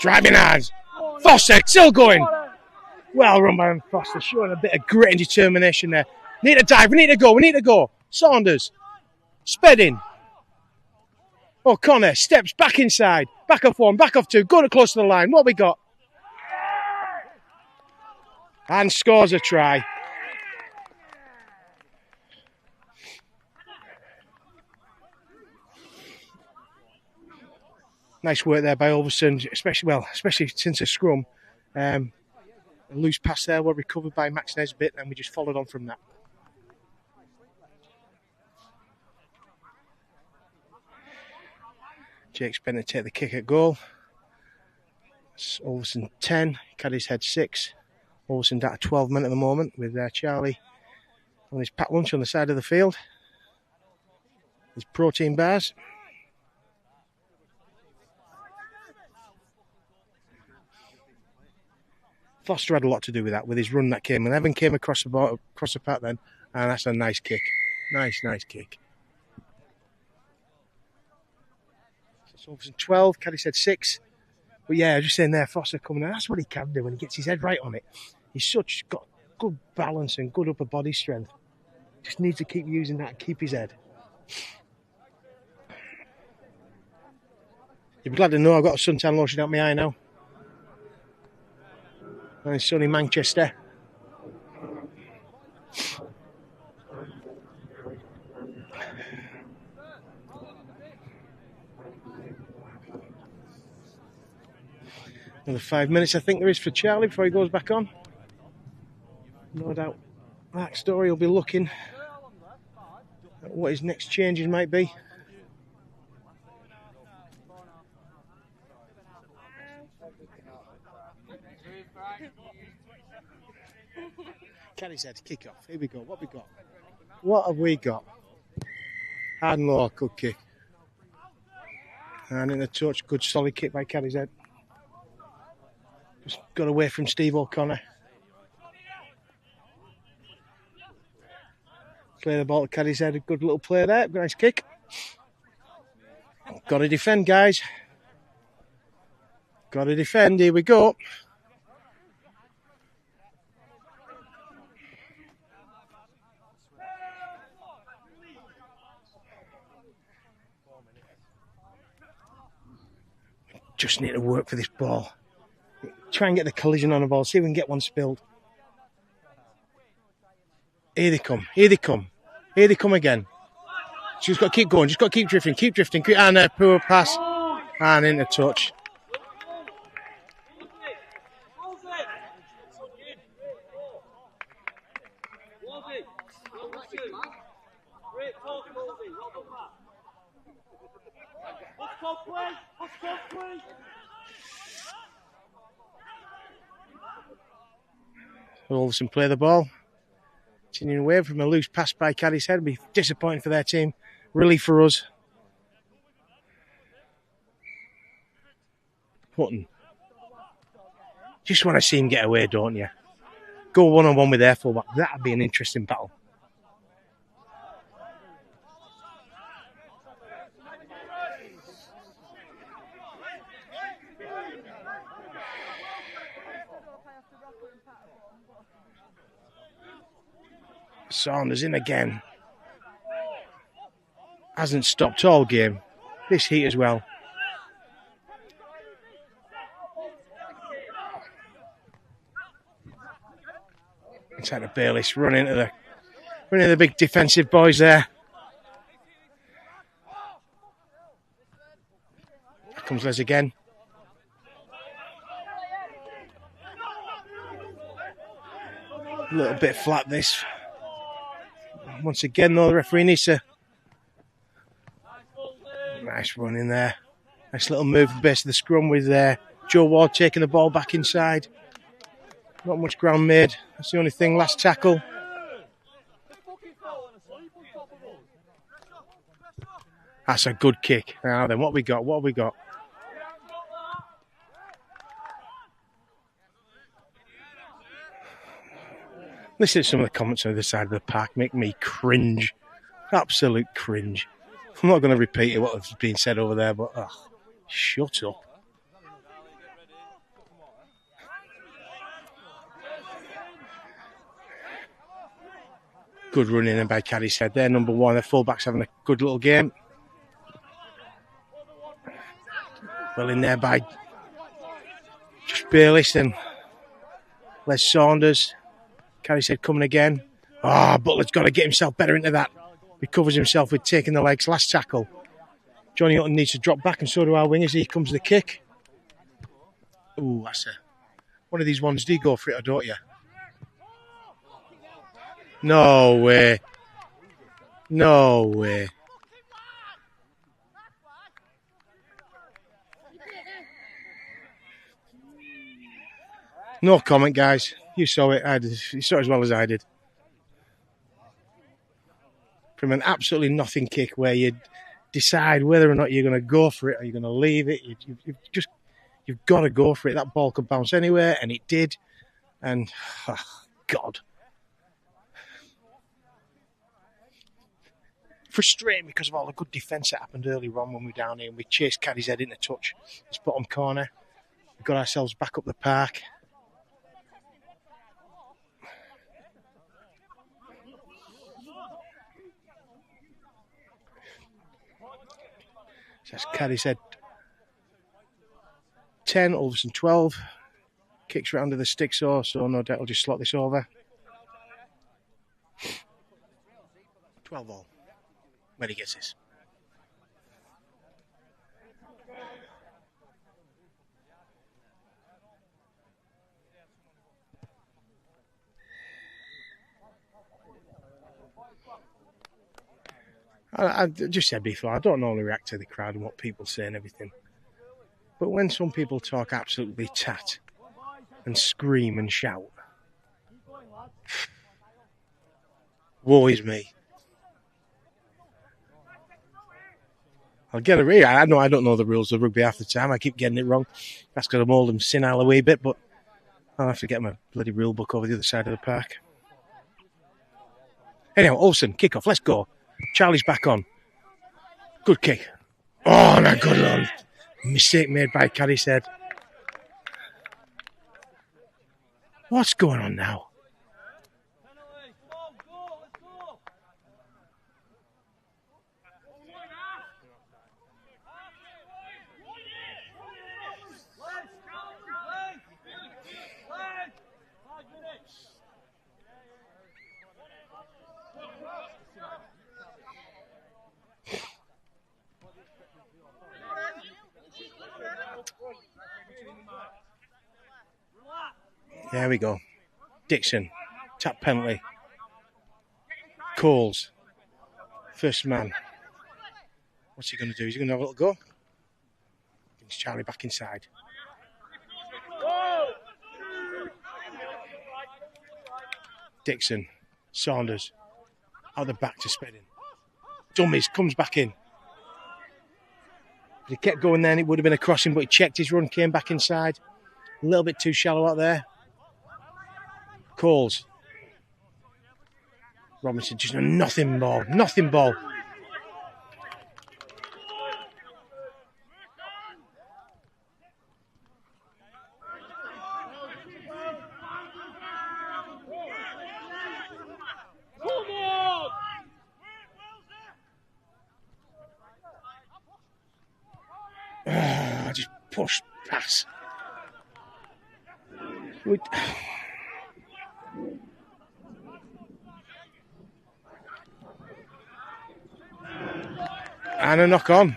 Driving hard. Foster still going. Well run by Foster, showing a bit of grit and determination there. Need to dive, we need to go. Saunders. Spedding. O'Connor steps back inside. Back off 1, back off 2. Going close to the line. What we got? And scores a try. Nice work there by Ulverston, especially since a scrum. A loose pass there, well recovered by Max Nesbitt, and we just followed on from that. Jake Spence take the kick at goal. It's Ulverston 10, Cadishead 6. Ulverston down to 12 men at the moment, with Charlie on his packed lunch on the side of the field. His protein bars. Foster had a lot to do with that, with his run that came. And Evan came across the path then, and that's a nice kick. Nice kick. So Ulverston 12, Cadishead 6. But yeah, I was just saying there, Foster coming in. That's what he can do when he gets his head right on it. He's got good balance and good upper body strength. Just needs to keep using that and keep his head. You'll be glad to know I've got a suntan lotion out my eye now. And it's sunny Manchester. Another 5 minutes, I think there is for Charlie before he goes back on. No doubt Mark Story will be looking at what his next changes might be. Cadishead, kick off. Here we go. What have we got? What have we got? Hard and low, good kick. And in the touch, good solid kick by Cadishead. Just got away from Steve O'Connor. Play the ball to Cadishead, a good little play there. Nice kick. Got to defend, guys. Got to defend. Here we go. Just need to work for this ball. Try and get the collision on the ball. See if we can get one spilled. Here they come. Here they come. Here they come again. Just got to keep going. Just got to keep drifting. Keep drifting. And a poor pass. And into touch. Ulverston play the ball. Continuing away from a loose pass by Cadishead. Be disappointing for their team. Relief for us. Hutton. Just want to see him get away, don't you? Go one-on-one with their fullback. That'd be an interesting battle. Saunders in again. Hasn't stopped all game. This heat as well. Inside of Bayliss, running into the big defensive boys there. Here comes Les again. A little bit flat this. Once again, though, the referee needs to. Nice run in there. Nice little move from base of the scrum with Joe Ward taking the ball back inside. Not much ground made. That's the only thing. Last tackle. That's a good kick. Now then, what we got? What have we got? Listen to some of the comments on the other side of the park. Make me cringe. Absolute cringe. I'm not going to repeat it, what has been said over there, but shut up. Good running in by Cadishead there, number one. The fullback's having a good little game. Well in there by just Bayliss and Les Saunders. Cadishead coming again. Butler's got to get himself better into that. Recovers himself with taking the legs. Last tackle. Johnny Hutton needs to drop back, and so do our wingers. Here comes the kick. Ooh, that's one of these ones. Do you go for it or don't you? No way. No way. No comment, guys. You saw it. You saw it as well as I did. From an absolutely nothing kick where you decide whether or not you're going to go for it or you're going to leave it. You've got to go for it. That ball could bounce anywhere, and it did. And, God. frustrating because of all the good defence that happened earlier on when we were down here and we chased Cadishead into touch. This bottom corner. We got ourselves back up the park. So that's Cadishead 10, Ulverston 12. Kicks right under the stick so no doubt we'll just slot this over. 12 all when he gets this. I just said before, I don't normally react to the crowd and what people say and everything. But when some people talk absolutely tat and scream and shout, woe is me. I'll get it. I know I don't know the rules of rugby half the time. I keep getting it wrong. That's because I'm old and senile a wee bit, but I'll have to get my bloody rule book over the other side of the park. Anyhow, Olsen, kick off. Let's go. Charlie's back on. Good kick. Oh, no, good one. Mistake made by Cadishead. What's going on now? There we go. Dixon. Tap penalty. Coles. First man. What's he going to do? Is he going to have a little go? Brings Charlie back inside. Dixon. Saunders. Out the back to Spedding. Dummies. Comes back in. If he kept going then, it would have been a crossing, but he checked his run, came back inside. A little bit too shallow out there. Coles. Robinson, just a nothing ball. Nothing ball. Just push, pass. And a knock on.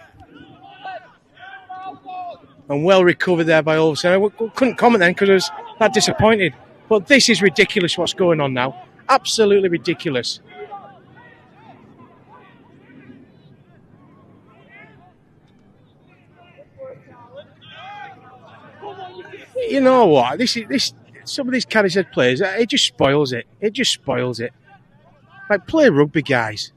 And well recovered there by Ulverston. I couldn't comment then because I was that disappointed. But this is ridiculous what's going on now. Absolutely ridiculous. You know what? This some of these Cadishead players, it just spoils it. It just spoils it. Like, play rugby, guys.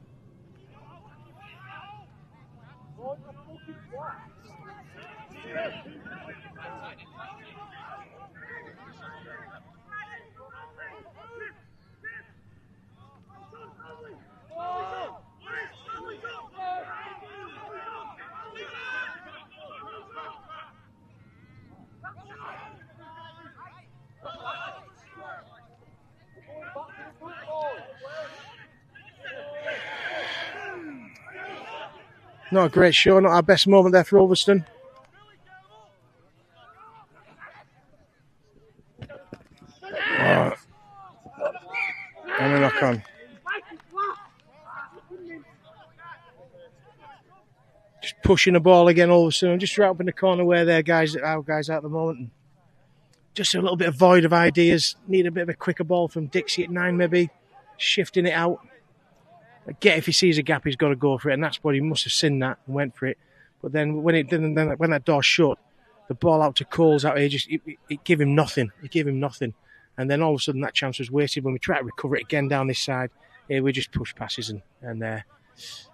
Not a great show, not our best moment there for Ulverston. Oh. And a knock on. Just pushing the ball again, Ulverston. Just right up in the corner where our guys are at the moment. Just a little bit of void of ideas. Need a bit of a quicker ball from Dixie at 9 maybe. Shifting it out. If he sees a gap, he's got to go for it, and that's what he must have seen that and went for it. But then when that door shut, the ball out to Coles out here, it gave him nothing. It gave him nothing, and then all of a sudden that chance was wasted. When we try to recover it again down this side, here we just push passes and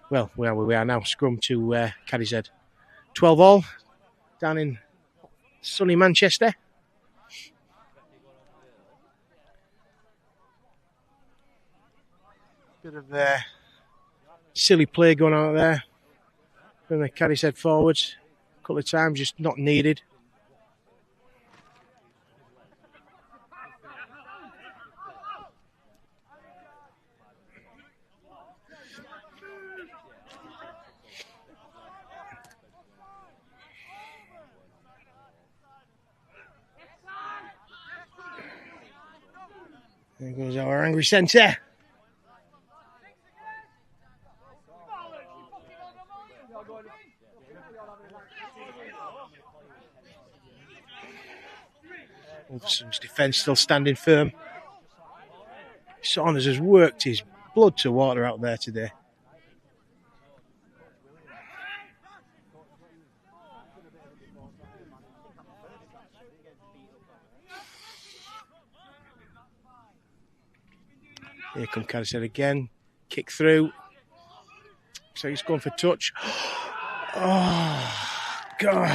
well, where we are now, scrum to Cadishead. 12 all down in sunny Manchester. Bit of Silly play going on out there. Then the Cadishead forwards. A couple of times, just not needed. There goes our angry centre. Ulverston's defence still standing firm. Saunders has worked his blood to water out there today. Here come Cadishead again. Kick through. So he's going for touch. Oh, golly.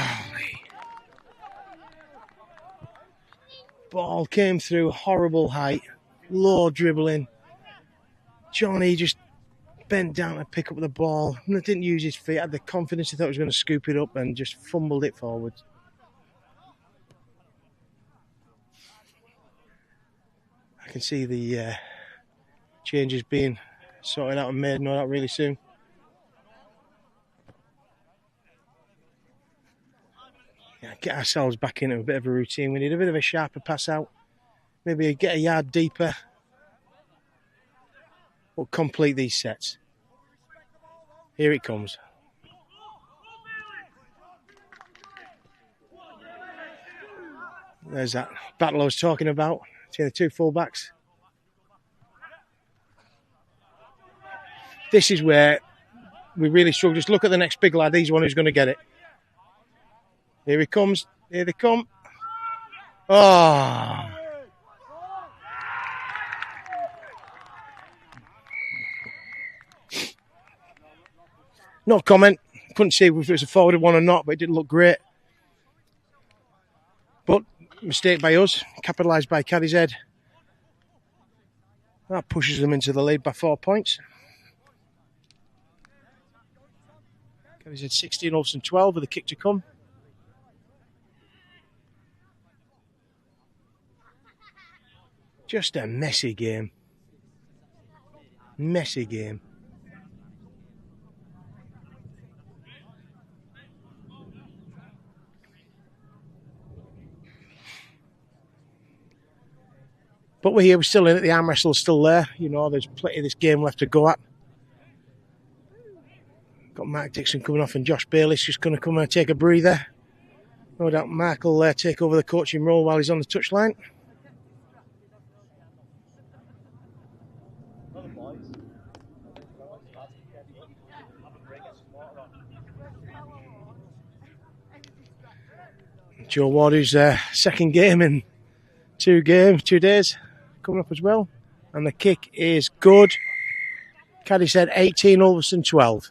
Ball came through, horrible height, low dribbling. Johnny just bent down to pick up the ball. Didn't use his feet, had the confidence he thought he was going to scoop it up and just fumbled it forward. I can see the changes being sorted out and made no doubt really soon. Yeah, get ourselves back into a bit of a routine. We need a bit of a sharper pass out. Maybe get a yard deeper. We'll complete these sets. Here it comes. There's that battle I was talking about between the two fullbacks. This is where we really struggle. Just look at the next big lad. He's the one who's going to get it. Here he comes. Here they come. Oh. No comment. Couldn't see if it was a forwarded one or not, but it didn't look great. But mistake by us. Capitalised by Cadishead. That pushes them into the lead by 4 points. Cadishead 16, Ulverston 12 with a kick to come. Just a messy game. Messy game. But we're here, we're still in it. The arm wrestle's still there. You know, there's plenty of this game left to go at. Got Mark Dixon coming off and Josh Bayliss just going to come and take a breather. No doubt Mark will take over the coaching role while he's on the touchline. Joe Ward, who's second game in 2 days, coming up as well. And the kick is good. Cadishead 18, Ulverston 12.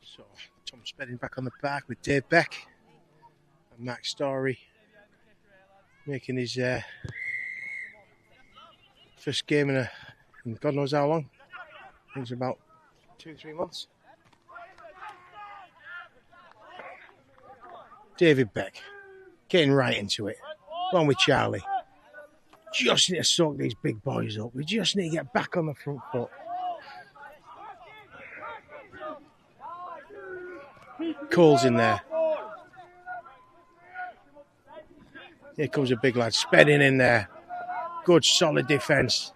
So, Tom Spedding back on the park with Dave Beck and Max Story making his first game in God knows how long. I think it's about 2-3 months. David Beck getting right into it. Along with Charlie. Just need to soak these big boys up. We just need to get back on the front foot. Cole's in there. Here comes a big lad. Spedding in there. Good solid defence.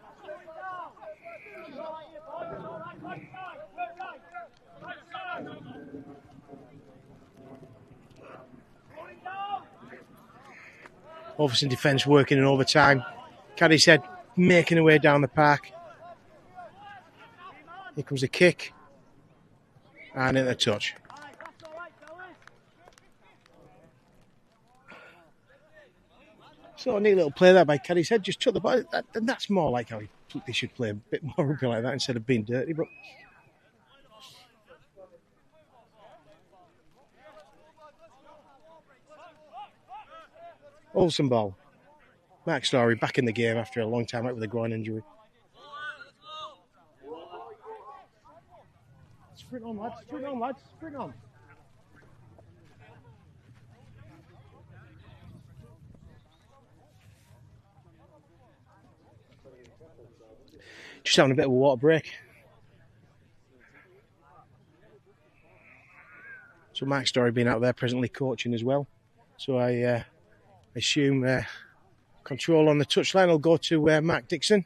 Ulverston defence working in overtime. Cadishead making her way down the park. Here comes the kick. And in the touch. So a neat little play there by Cadishead. Just took the ball. And that's more like how they should play a bit more rugby like that instead of being dirty. But Ulverston ball. Mark Story back in the game after a long time out with a groin injury. Sprint on, lads. Sprint on, lads. Sprint on. Just having a bit of a water break. So Mark Story being out there presently coaching as well. So I assume control on the touchline will go to Mark Dixon.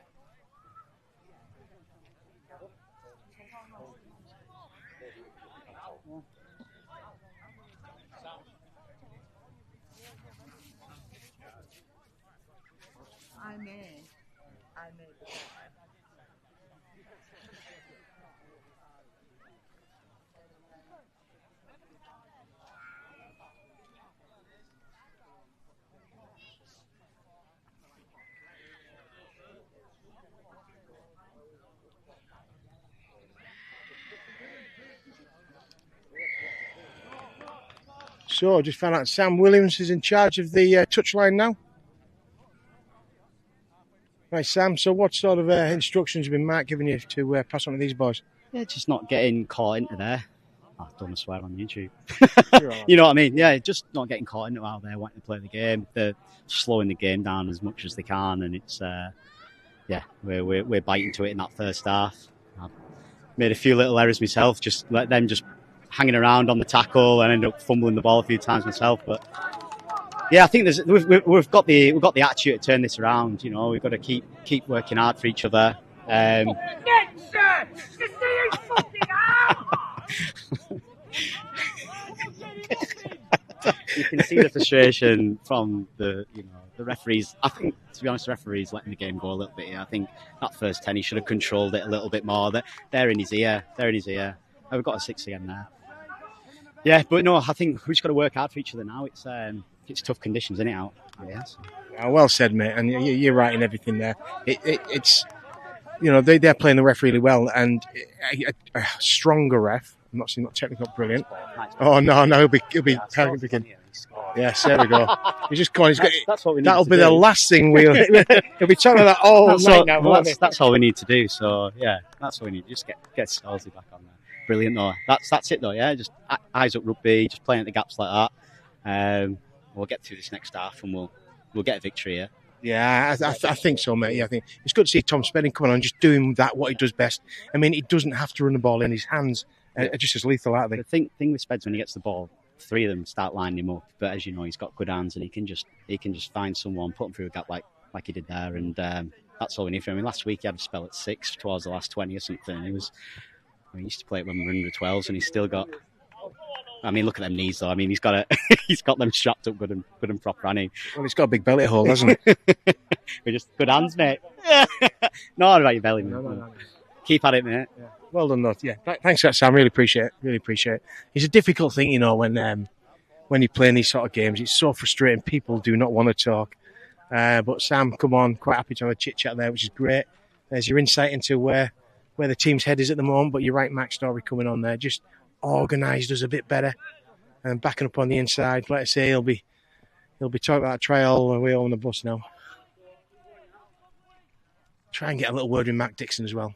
I may. So I just found out Sam Williams is in charge of the touchline now. Right, Sam, so what sort of instructions have been Mark giving you to pass on to these boys? Yeah, just not getting caught into there. I don't want to swear on YouTube. Right. You know what I mean? Yeah, just not getting caught into out there wanting to play the game. They're slowing the game down as much as they can, and it's we're biting to it in that first half. I've made a few little errors myself, just let them just hanging around on the tackle and end up fumbling the ball a few times myself. But yeah, I think we've got the attitude to turn this around. You know, we've got to keep working hard for each other. You can see the frustration from the referees. I think, to be honest, the referees letting the game go a little bit here. I think that first 10 he should have controlled it a little bit more. They're in his ear. Oh, we've got a 6 again there. Yeah, but no, I think we've just got to work hard for each other now. It's tough conditions, isn't it, out? Yeah. So. Well said, mate, and you're right in everything there. It's they're playing the ref really well, and a stronger ref. I'm not saying not technical, brilliant. Oh no, he'll be panicking. Yes, there we go. He's just gone. That's what we need. That'll be the last thing he'll be telling that all night now. That's all we need to do. So yeah, that's what we need. Just get Stalsey back on there. Brilliant though. That's it though. Yeah, just eyes up rugby, just playing at the gaps like that. We'll get through this next half and we'll get a victory here. Yeah, I think so, mate. Yeah, I think it's good to see Tom Spedding coming on and just doing what he does best. I mean, he doesn't have to run the ball in his hands. Just as lethal, aren't they? The thing with Speds, when he gets the ball, 3 of them start lining him up. But as you know, he's got good hands and he can just find someone, put him through a gap like he did there, and that's all we need from him. I mean, last week he had a spell at 6 towards the last 20 or something. He used to play it when we were under 12s, and he's still got. I mean, look at them knees, though. I mean, he's got them strapped up good and proper, hasn't he? Well, he's got a big belly hole, hasn't he? We're just good hands, mate. Not about your belly, mate. No. Keep at it, mate. Yeah. Well done, though. Yeah, thanks for that, Sam. Really appreciate it. It's a difficult thing, when you play in these sort of games. It's so frustrating. People do not want to talk. But Sam, come on, quite happy to have a chit chat there, which is great. There's your insight into where the team's head is at the moment. But you're right, Max Story coming on there, just organised us a bit better and backing up on the inside. Like I say, he'll be talking about a trial way on the bus now. Try and get a little word with Matt Dixon as well.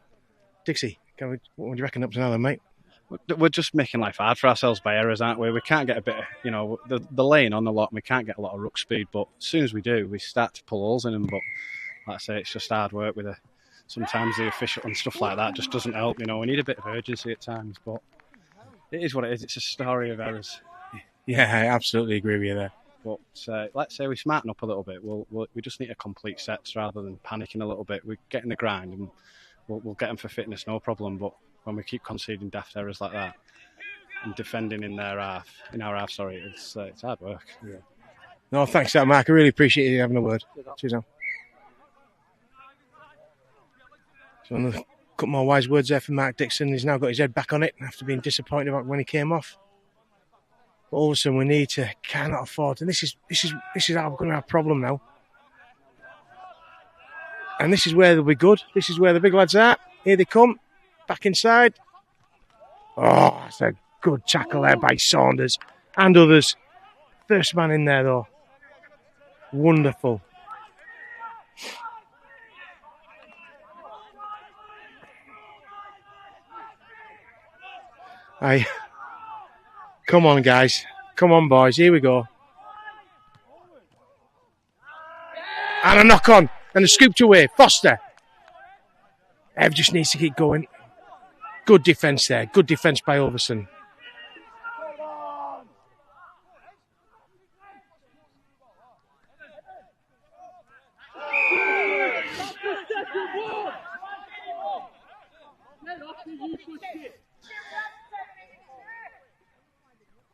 Dixie, what do you reckon up to now then, mate? We're just making life hard for ourselves by errors, aren't we? We can't get a bit of, the lane on the lot, we can't get a lot of ruck speed, but as soon as we do, we start to pull holes in them. But like I say, it's just hard work with sometimes the official and stuff like that just doesn't help. We need a bit of urgency at times, but it is what it is. It's a story of errors. Yeah, I absolutely agree with you there. But let's say we smarten up a little bit. We just need to complete sets rather than panicking a little bit. We get in the grind and we'll get them for fitness, no problem. But when we keep conceding daft errors like that and defending in our half, it's hard work. Yeah. No, thanks for that, Mark. I really appreciate you having a word. Cheers now. So another couple more wise words there from Mark Dixon. He's now got his head back on it after being disappointed about when he came off. But Ulverston, we need to cannot afford, and this is our going to have a problem now. And this is where they'll be good. This is where the big lads are. Here they come, back inside. Oh, that's a good tackle there by Saunders and others. First man in there though. Wonderful. Come on, guys. Come on, boys. Here we go. And a knock on. And a scooped away. Foster. Ev just needs to keep going. Good defence there. Good defence by Ulverston.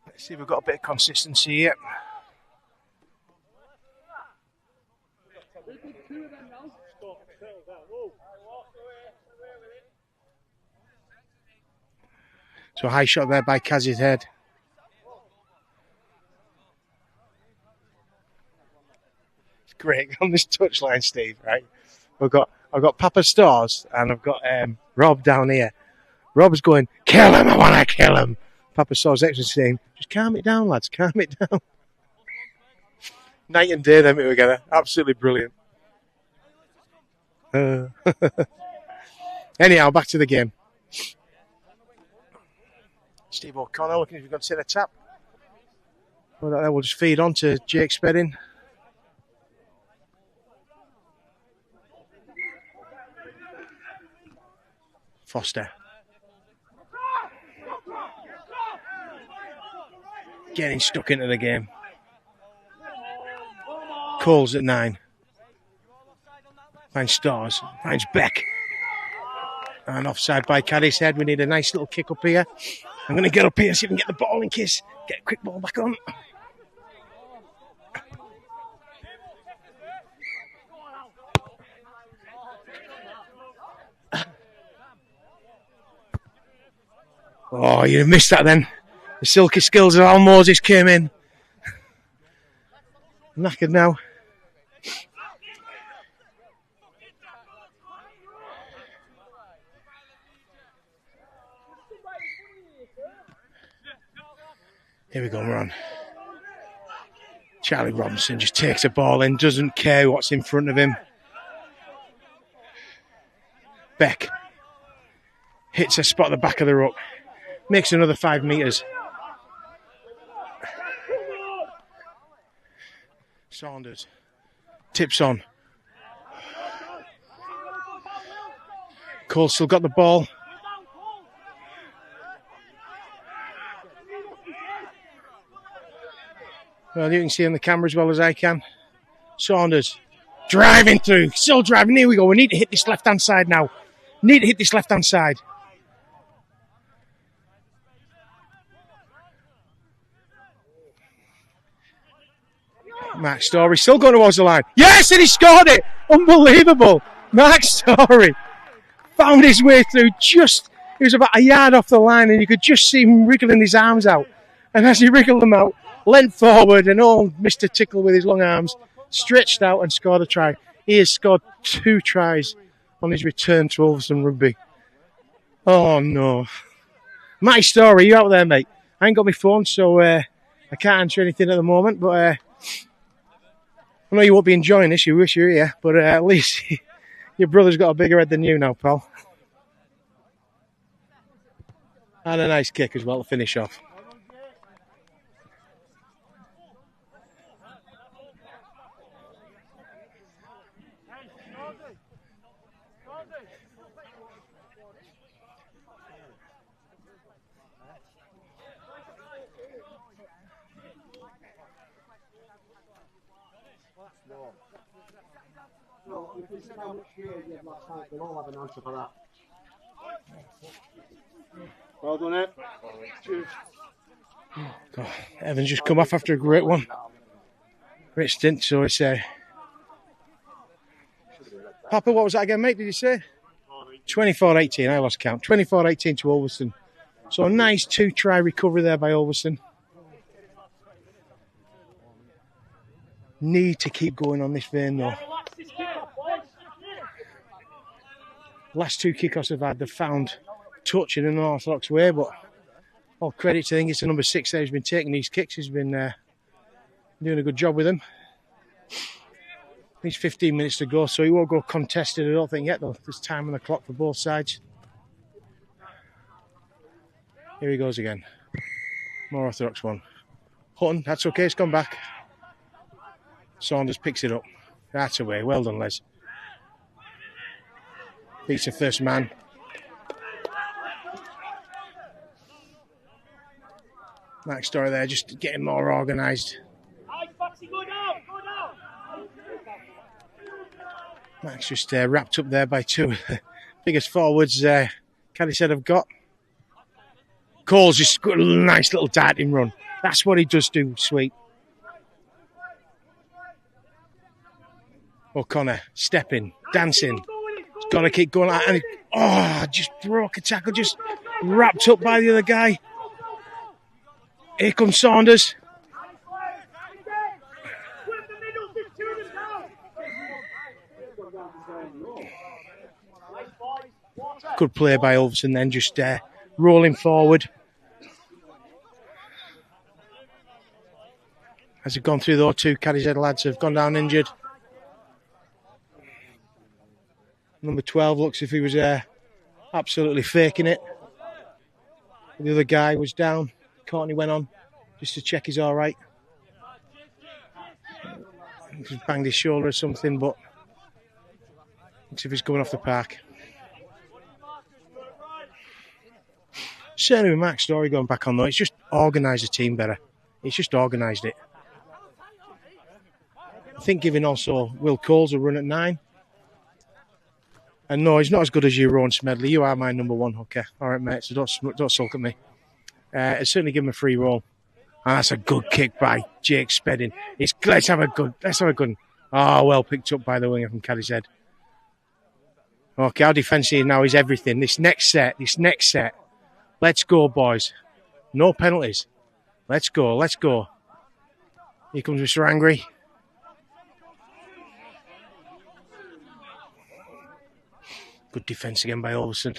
Let's see if we've got a bit of consistency here. So a high shot there by Cadishead. It's great on this touchline, Steve, right? I've got Papa Stars and I've got Rob down here. Rob's going, kill him, I want to kill him. Papa Stars extra saying, just calm it down, lads, calm it down. Night and day, them two together. Absolutely brilliant. Anyhow, back to the game. Steve O'Connor looking if you've got to see the tap. Well, that will just feed on to Jake Spedding. Foster. Getting stuck into the game. Coles at 9. Finds Stars. Finds Beck. And offside by Cadishead. We need a nice little kick up here. I'm going to get up here, see if I can get the ball in case. Get a quick ball back on. Oh, you missed that then. The silky skills of Al Moses came in. Knackered now. Here we go, we're on. Charlie Robinson just takes the ball in, doesn't care what's in front of him. Beck hits a spot at the back of the ruck. Makes another 5 metres. Saunders tips on. Cole still got the ball. Well, you can see on the camera as well as I can. Saunders driving through, still driving. Here we go. We need to hit this left-hand side now. Need to hit this left-hand side. Mark Story still going towards the line. Yes, and he scored it. Unbelievable. Mark Story found his way through he was about a yard off the line and you could just see him wriggling his arms out. And as he wriggled them out, leant forward and old Mr. Tickle with his long arms stretched out and scored a try. He has scored 2 tries on his return to Ulverston Rugby. Oh no. Matty Story, you out there, mate? I ain't got my phone, so I can't answer anything at the moment, but I know you won't be enjoying this, you wish you were here, but at least your brother's got a bigger head than you now, pal. And a nice kick as well to finish off. Well done, Ed. God, Evan's just come off after a great one. Great stint. So it's Papa, what was that again, mate? Did you say? 24-18. I lost count. 24-18 to Ulverston. So a nice 2-try recovery there by Ulverston. Need to keep going on this vein though. Last 2 kickoffs I've had, they've found touch in an unorthodox way, but all credit to, I think it's the number 6 there who's been taking these kicks. He's been doing a good job with them. There's 15 minutes to go, so he won't go contested, I don't think, yet, though. There's time on the clock for both sides. Here he goes again. More orthodox one. Hutton, that's okay, it's gone back. Saunders picks it up. That's away. Well done, Les. Beats the first man. Max Story there, just getting more organised. Max just wrapped up there by 2 biggest forwards Cadishead have got. Cole's just got a nice little darting run. That's what he does do, sweet. O'Connor, stepping, dancing. Got to keep going. And just broke a tackle, just wrapped up by the other guy. Here comes Saunders. Good play by Ulverston then, just rolling forward. As they've gone through, though, 2 Cadishead lads have gone down injured. Number 12 looks as if he was absolutely faking it. The other guy was down. Courtney went on just to check he's all right. He's banged his shoulder or something, but looks as if he's going off the park. Certainly with Max Story going back on, though, it's just organised the team better. It's just organised it. I think giving also Will Coles a run at 9. And no, he's not as good as you, Rowan Smedley. You are my number 1 hooker. All right, mate, so don't sulk at me. I'd certainly give him a free roll. And that's a good kick by Jake Spedding. Let's have a good one. Oh, well picked up by the winger from Cadishead. Okay, our defence here now is everything. This next set. Let's go, boys. No penalties. Let's go. Here comes Mr. Angry. Good defence again by Ulverston.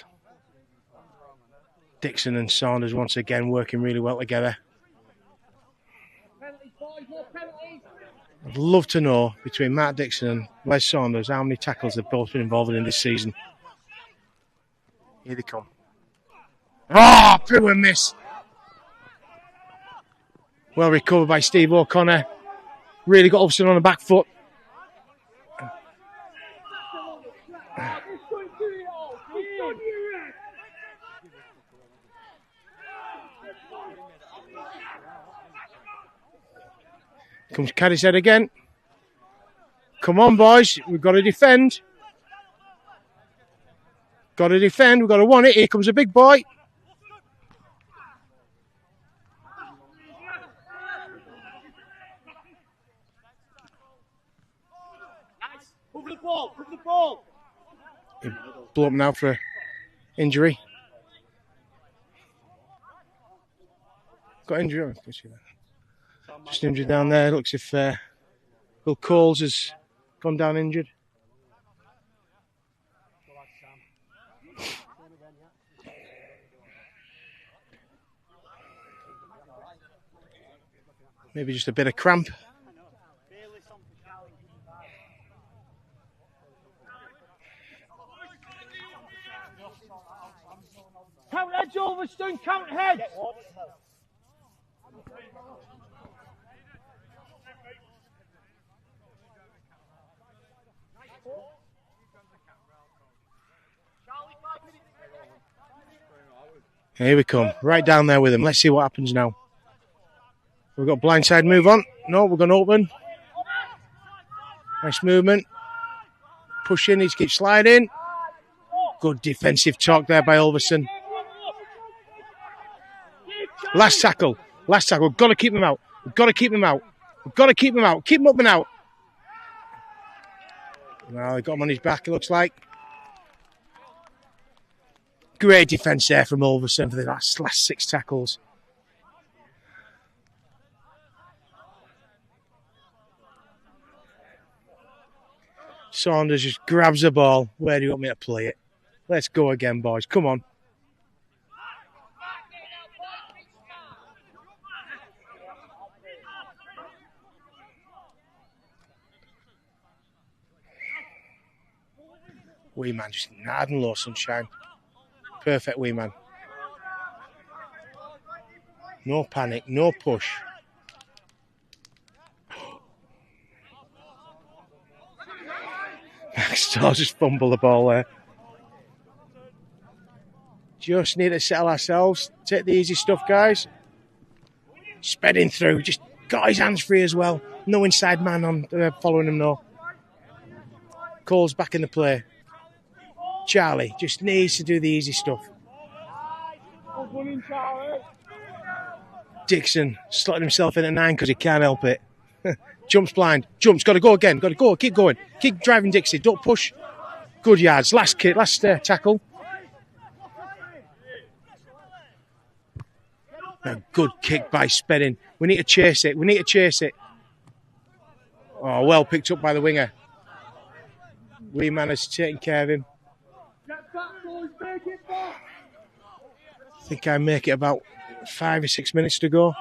Dixon and Saunders once again working really well together. I'd love to know between Matt Dixon and Les Saunders how many tackles they've both been involved in this season. Here they come. Oh, through and miss. Well recovered by Steve O'Connor. Really got Ulverston on the back foot. Comes Cadishead again. Come on, boys. We've got to defend. We've got to want it. Here comes a big boy. Over the ball. He blew up now for injury. Got injury. Just injured down there. Looks if Will Coles has gone down injured. Maybe just a bit of cramp. Count heads, Ulverston, count heads. Here we come, right down there with him. Let's see what happens now. We've got blindside move on. No, we're going to open. Nice movement. Push in, he keeps sliding. Good defensive talk there by Ulverston. Last tackle. Got to keep him out. We've got to keep him out. Keep him up and out. Well, they got him on his back, it looks like. Great defence there from Ulverston for the last 6 tackles. Saunders just grabs the ball. Where do you want me to play it? Let's go again, boys. Come on. Wee man just hard and low, sunshine. Perfect wee man. No panic, no push. Max Starr just fumbled the ball there. Just need to settle ourselves. Take the easy stuff, guys. Spedding through. Just got his hands free as well. No inside man on following him, no. Cole's back in the play. Charlie just needs to do the easy stuff. Dixon slotted himself in at 9 because he can't help it. Jumps blind. Jumps. Got to go again. Got to go. Keep going. Keep driving Dixie. Don't push. Good yards. Last tackle. A good kick by Spedding. We need to chase it. We need to chase it. Oh, well picked up by the winger. Wee man has taken care of him. I think I make it about 5 or 6 minutes to go.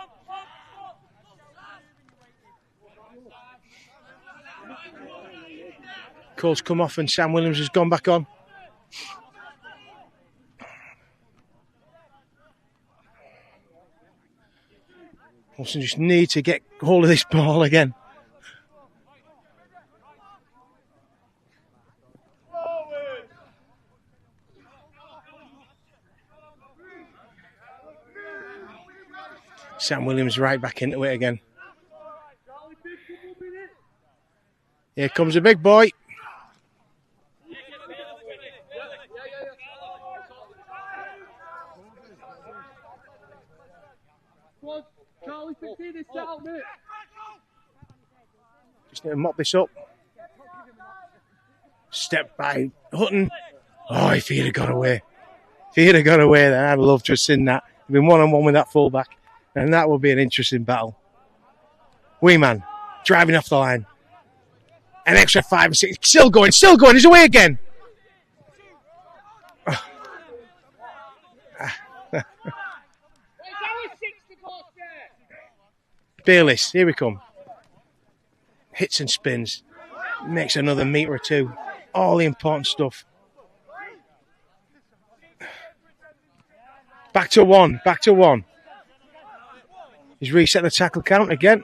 Cole's come off and Sam Williams has gone back on. Wilson just need to get hold of this ball again. Sam Williams right back into it again. Here comes a big boy. Just need to mop this up. Step by Hutton. Oh, if he'd have got away. If he'd have got away, then I'd love to have seen that. Been one-on-one with that fullback. And that would be an interesting battle. Wee man, driving off the line. An extra 5 or 6. Still going. He's away again. Bayliss, here we come. Hits and spins. Makes another metre or two. All the important stuff. Back to one. He's reset the tackle count again.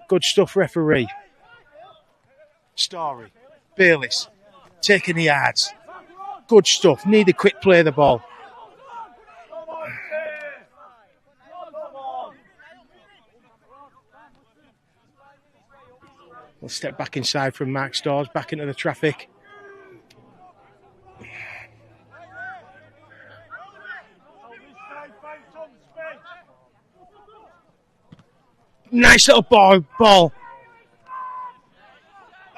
Good stuff, referee. Story. Bayliss. Taking the yards. Good stuff. Need a quick play of the ball. We'll step back inside from Mark Storrs, back into the traffic. Nice little ball.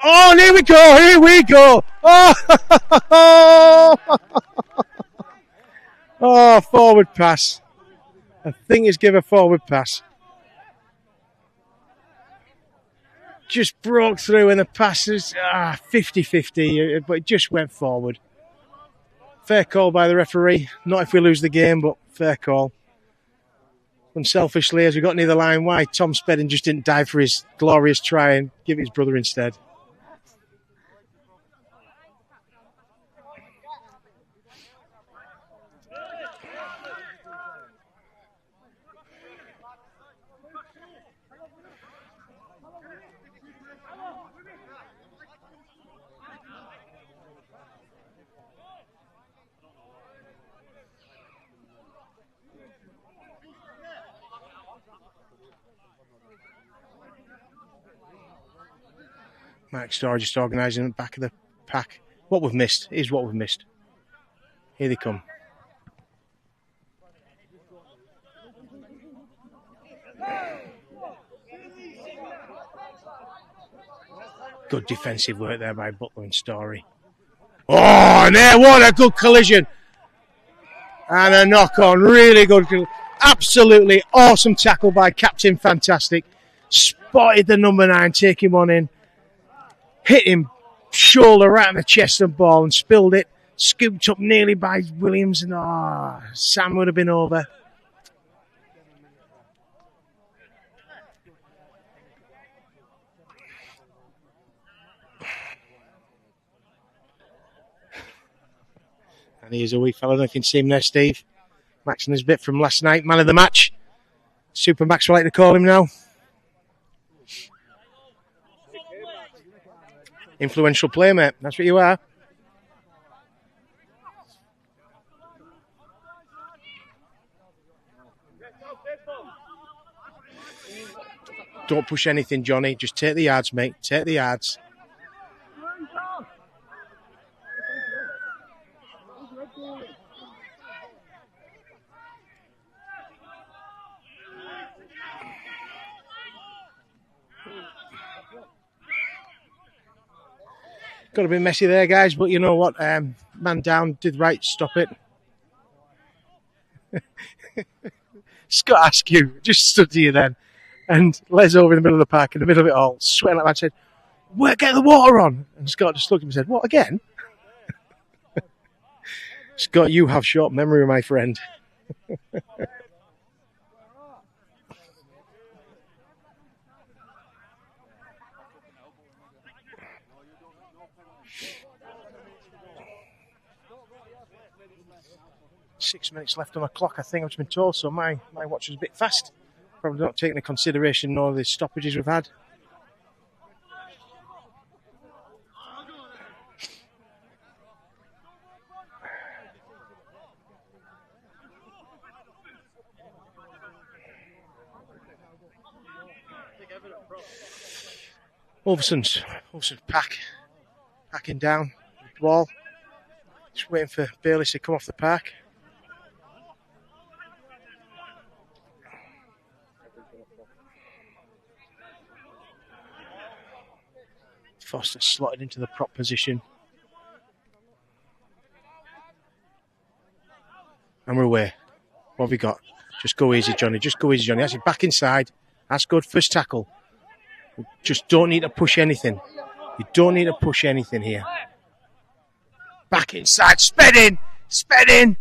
Oh, and here we go. Oh, oh, forward pass. I think he's given a forward pass. Just broke through and the pass is 50-50, but it just went forward. Fair call by the referee. Not if we lose the game, but fair call. Unselfishly, as we got near the line, why Tom Spedding just didn't dive for his glorious try and give it his brother instead. Mark Starr just organising the back of the pack. What we've missed is what we've missed. Here they come. Good defensive work there by Butler and Story. Oh, and there, what a good collision. And a knock on, really good. Absolutely awesome tackle by Captain Fantastic. Spotted the number 9, taking one in. Hit him shoulder right in the chest and ball and spilled it. Scooped up nearly by Williams. And Sam would have been over. And here's a wee fellow. I don't know if you can see him there, Steve. Maxing his bit from last night. Man of the match. Super Max, we like to call him now. Influential player, mate. That's what you are. Don't push anything, Johnny. Just take the yards, mate. Take the yards. Got a bit messy there, guys, but you know what? Man down, did right, stop it. Scott Askew just stood here then, and Les over in the middle of the park, in the middle of it all, sweating like that, said, "Where, get the water on?" And Scott just looked at me and said, "What, again?" Scott, you have short memory, my friend. Six minutes left on the clock, I think I've just been told, so my watch is a bit fast. Probably not taking into consideration all the stoppages we've had. Ulverston's packing down the wall. Just waiting for Bayliss to come off the park. Foster slotted into the prop position. And we're away. What have we got? Just go easy, Johnny. Just go easy, Johnny. That's it. Back inside. That's good. First tackle. We just don't need to push anything. You don't need to push anything here. Back inside. Sped in. Sped in.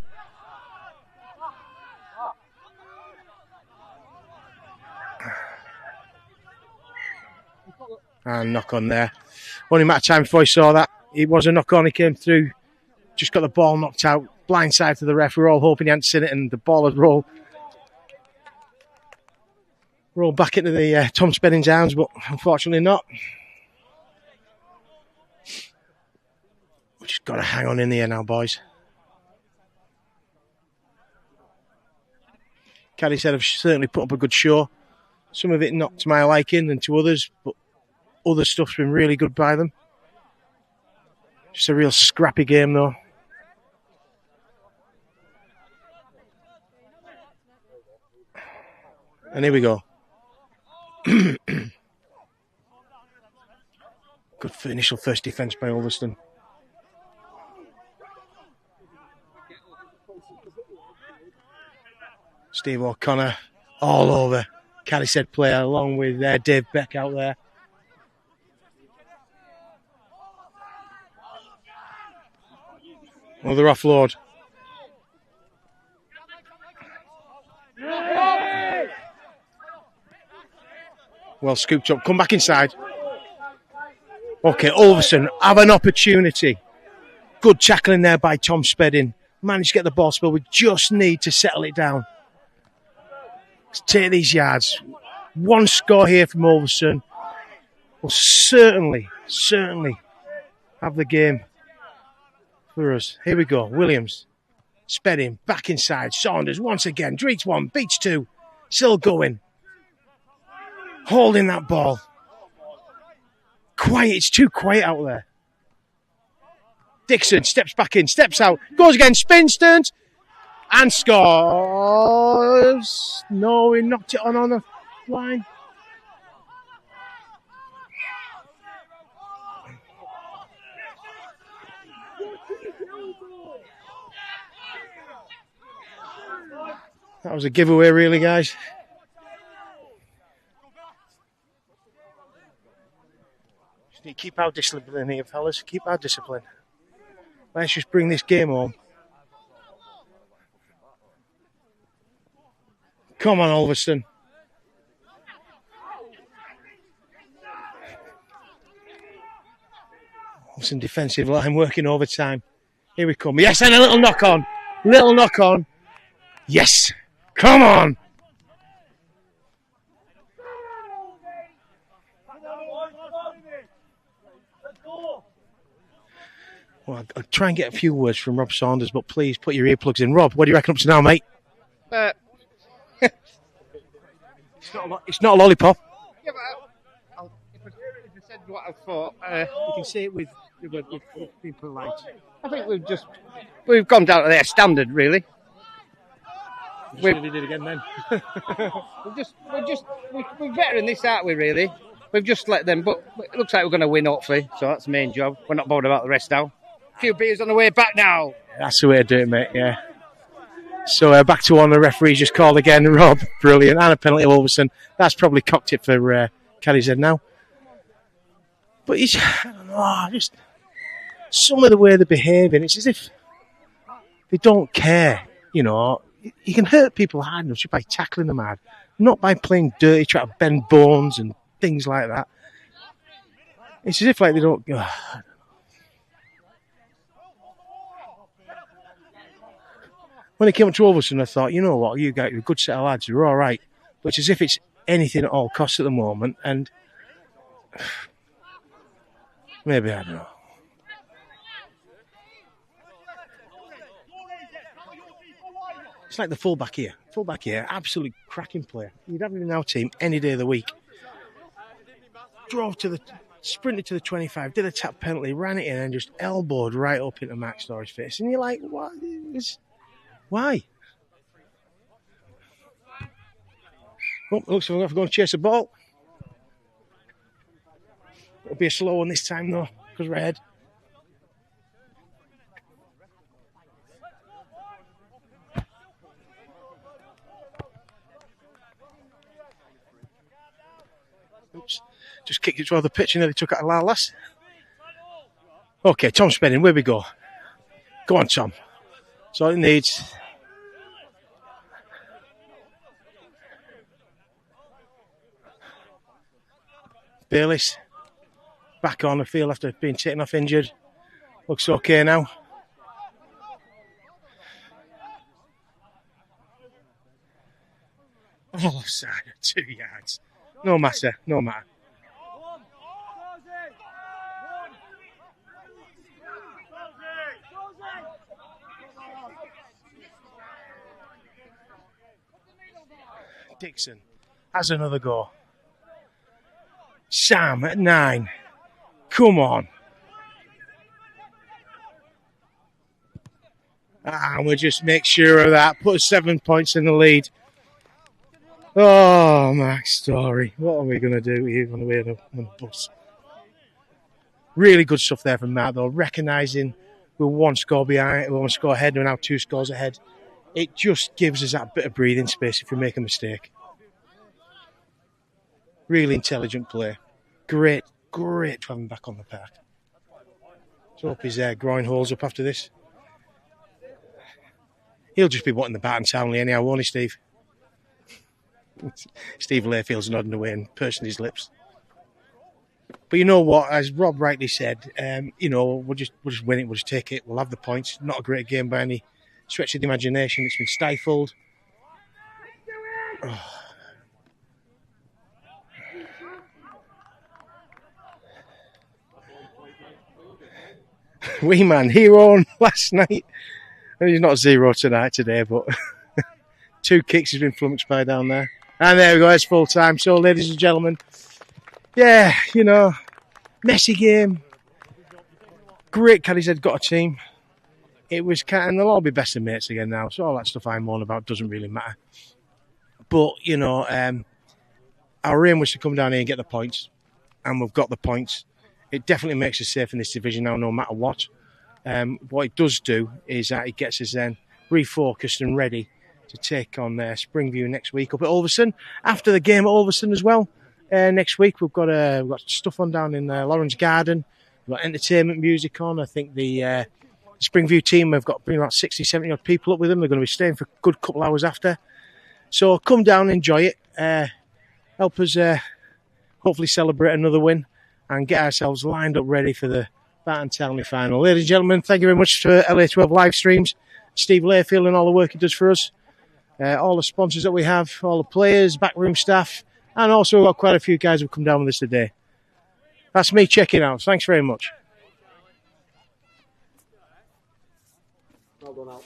And knock on there. Only a matter of time before he saw that. It was a knock on. He came through. Just got the ball knocked out. Blind side to the ref. We were all hoping he hadn't seen it and the ball had rolled. Rolled back into the Tom Spedding's arms, but unfortunately not. We've just got to hang on in the air now, boys. Cadishead have certainly put up a good show. Some of it not to my liking and to others, but other stuff's been really good by them. Just a real scrappy game, though. And here we go. Good for initial first defence by Ulverston. Steve O'Connor all over. Cadishead player along with Dave Beck out there. Another offload. Well scooped up. Come back inside. Okay, Ulverston have an opportunity. Good tackling there by Tom Spedding. Managed to get the ball spill. We just need to settle it down. Let's take these yards. One score here from Ulverston will certainly have the game for us. Here we go. Williams. Spedding. Back inside. Saunders once again. Dreets one. Beats two. Still going. Holding that ball. Quiet. It's too quiet out there. Dixon steps back in, steps out, goes again, spins, turns, and scores. No, he knocked it on the line. That was a giveaway, really, guys. Just need to keep our discipline here, fellas. Keep our discipline. Let's just bring this game home. Come on, Ulverston. Some defensive line working overtime. Here we come. Yes, and a little knock on. Little knock on. Yes. Come on. Well, I'll try and get a few words from Rob Saunders, but please put your earplugs in. Rob, what do you reckon up to now, mate? It's not a lollipop. Yeah, but if I said what I thought, You can say it with being polite. I think we've gone down to their standard, really. We did it again then. We're better in this, aren't we? Really, we've just let them. But it looks like we're going to win, hopefully. So that's the main job. We're not bothered about the rest now. A few beers on the way back now. That's the way to do it, mate. Yeah. So back to one. The referees just called again. Rob, brilliant, and a penalty of Ulverston. That's probably cocked it for Cadishead now. But I don't know, just some of the way they're behaving, it's as if they don't care. You know, you can hurt people hard enough just by tackling them hard, not by playing dirty, trying to bend bones and things like that. It's as if like they don't. When it came up to Ulverston, I thought, you know what, you guys, you're a good set of lads, you're all right. But it's as if it's anything at all costs at the moment, and maybe, I don't know. It's like the fullback here. Fullback here, absolute cracking player. You'd have him in our team any day of the week. Sprinted to the 25, did a tap penalty, ran it in, and just elbowed right up into Mark Story's face. And you're like, what? Why? Oh, it looks like we're going to go and chase the ball. It'll be a slow one this time, though, because we're ahead. Oops. Just kicked it to the pitch and nearly took out a last. Okay, Tom Spedding, where we go? Go on, Tom. That's all it needs. Bayliss back on the field after being taken off injured. Looks okay now. Oh, side, 2 yards. No matter. Dixon has another go. Sam at 9. Come on. And we'll just make sure of that. Put 7 points in the lead. Oh, Max Story. What are we going to do here on the way on the bus? Really good stuff there from Matt, though. Recognising we're 1 score behind, we're 1 score ahead, we're now 2 scores ahead. It just gives us that bit of breathing space if we make a mistake. Really intelligent play. Great to have him back on the park. So hope his groin holds up after this. He'll just be wanting the bat in Townley anyhow, won't he, Steve? Steve Layfield's nodding away and pursing his lips. But you know what? As Rob rightly said, we'll just win it. We'll just take it. We'll have the points. Not a great game by any stretch of the imagination. It's been stifled. Oh. Wee man, hero last night. He's not 0 today, but 2 kicks has been flummoxed by down there. And there we go, it's full time. So, ladies and gentlemen, yeah, messy game. Great Cadishead got a team. It was and they'll all be best of mates again now. So all that stuff I moan about doesn't really matter. But our aim was to come down here and get the points, and we've got the points. It definitely makes us safe in this division now, no matter what. What it does do is that it gets us then refocused and ready to take on Springview next week up at Ulverston. After the game at Ulverston as well, next week we've got stuff on down in Lawrence Garden. We've got entertainment music on. I think the Springview team have got about 60, 70 odd people up with them. They're going to be staying for a good couple hours after. So come down, enjoy it. Help us hopefully celebrate another win and get ourselves lined up ready for the Barton Townley final. Ladies and gentlemen, thank you very much for LA12 live streams. Steve Layfield and all the work he does for us. All the sponsors that we have, all the players, backroom staff, and also we've got quite a few guys who've come down with us today. That's me checking out. Thanks very much. Well done, Al.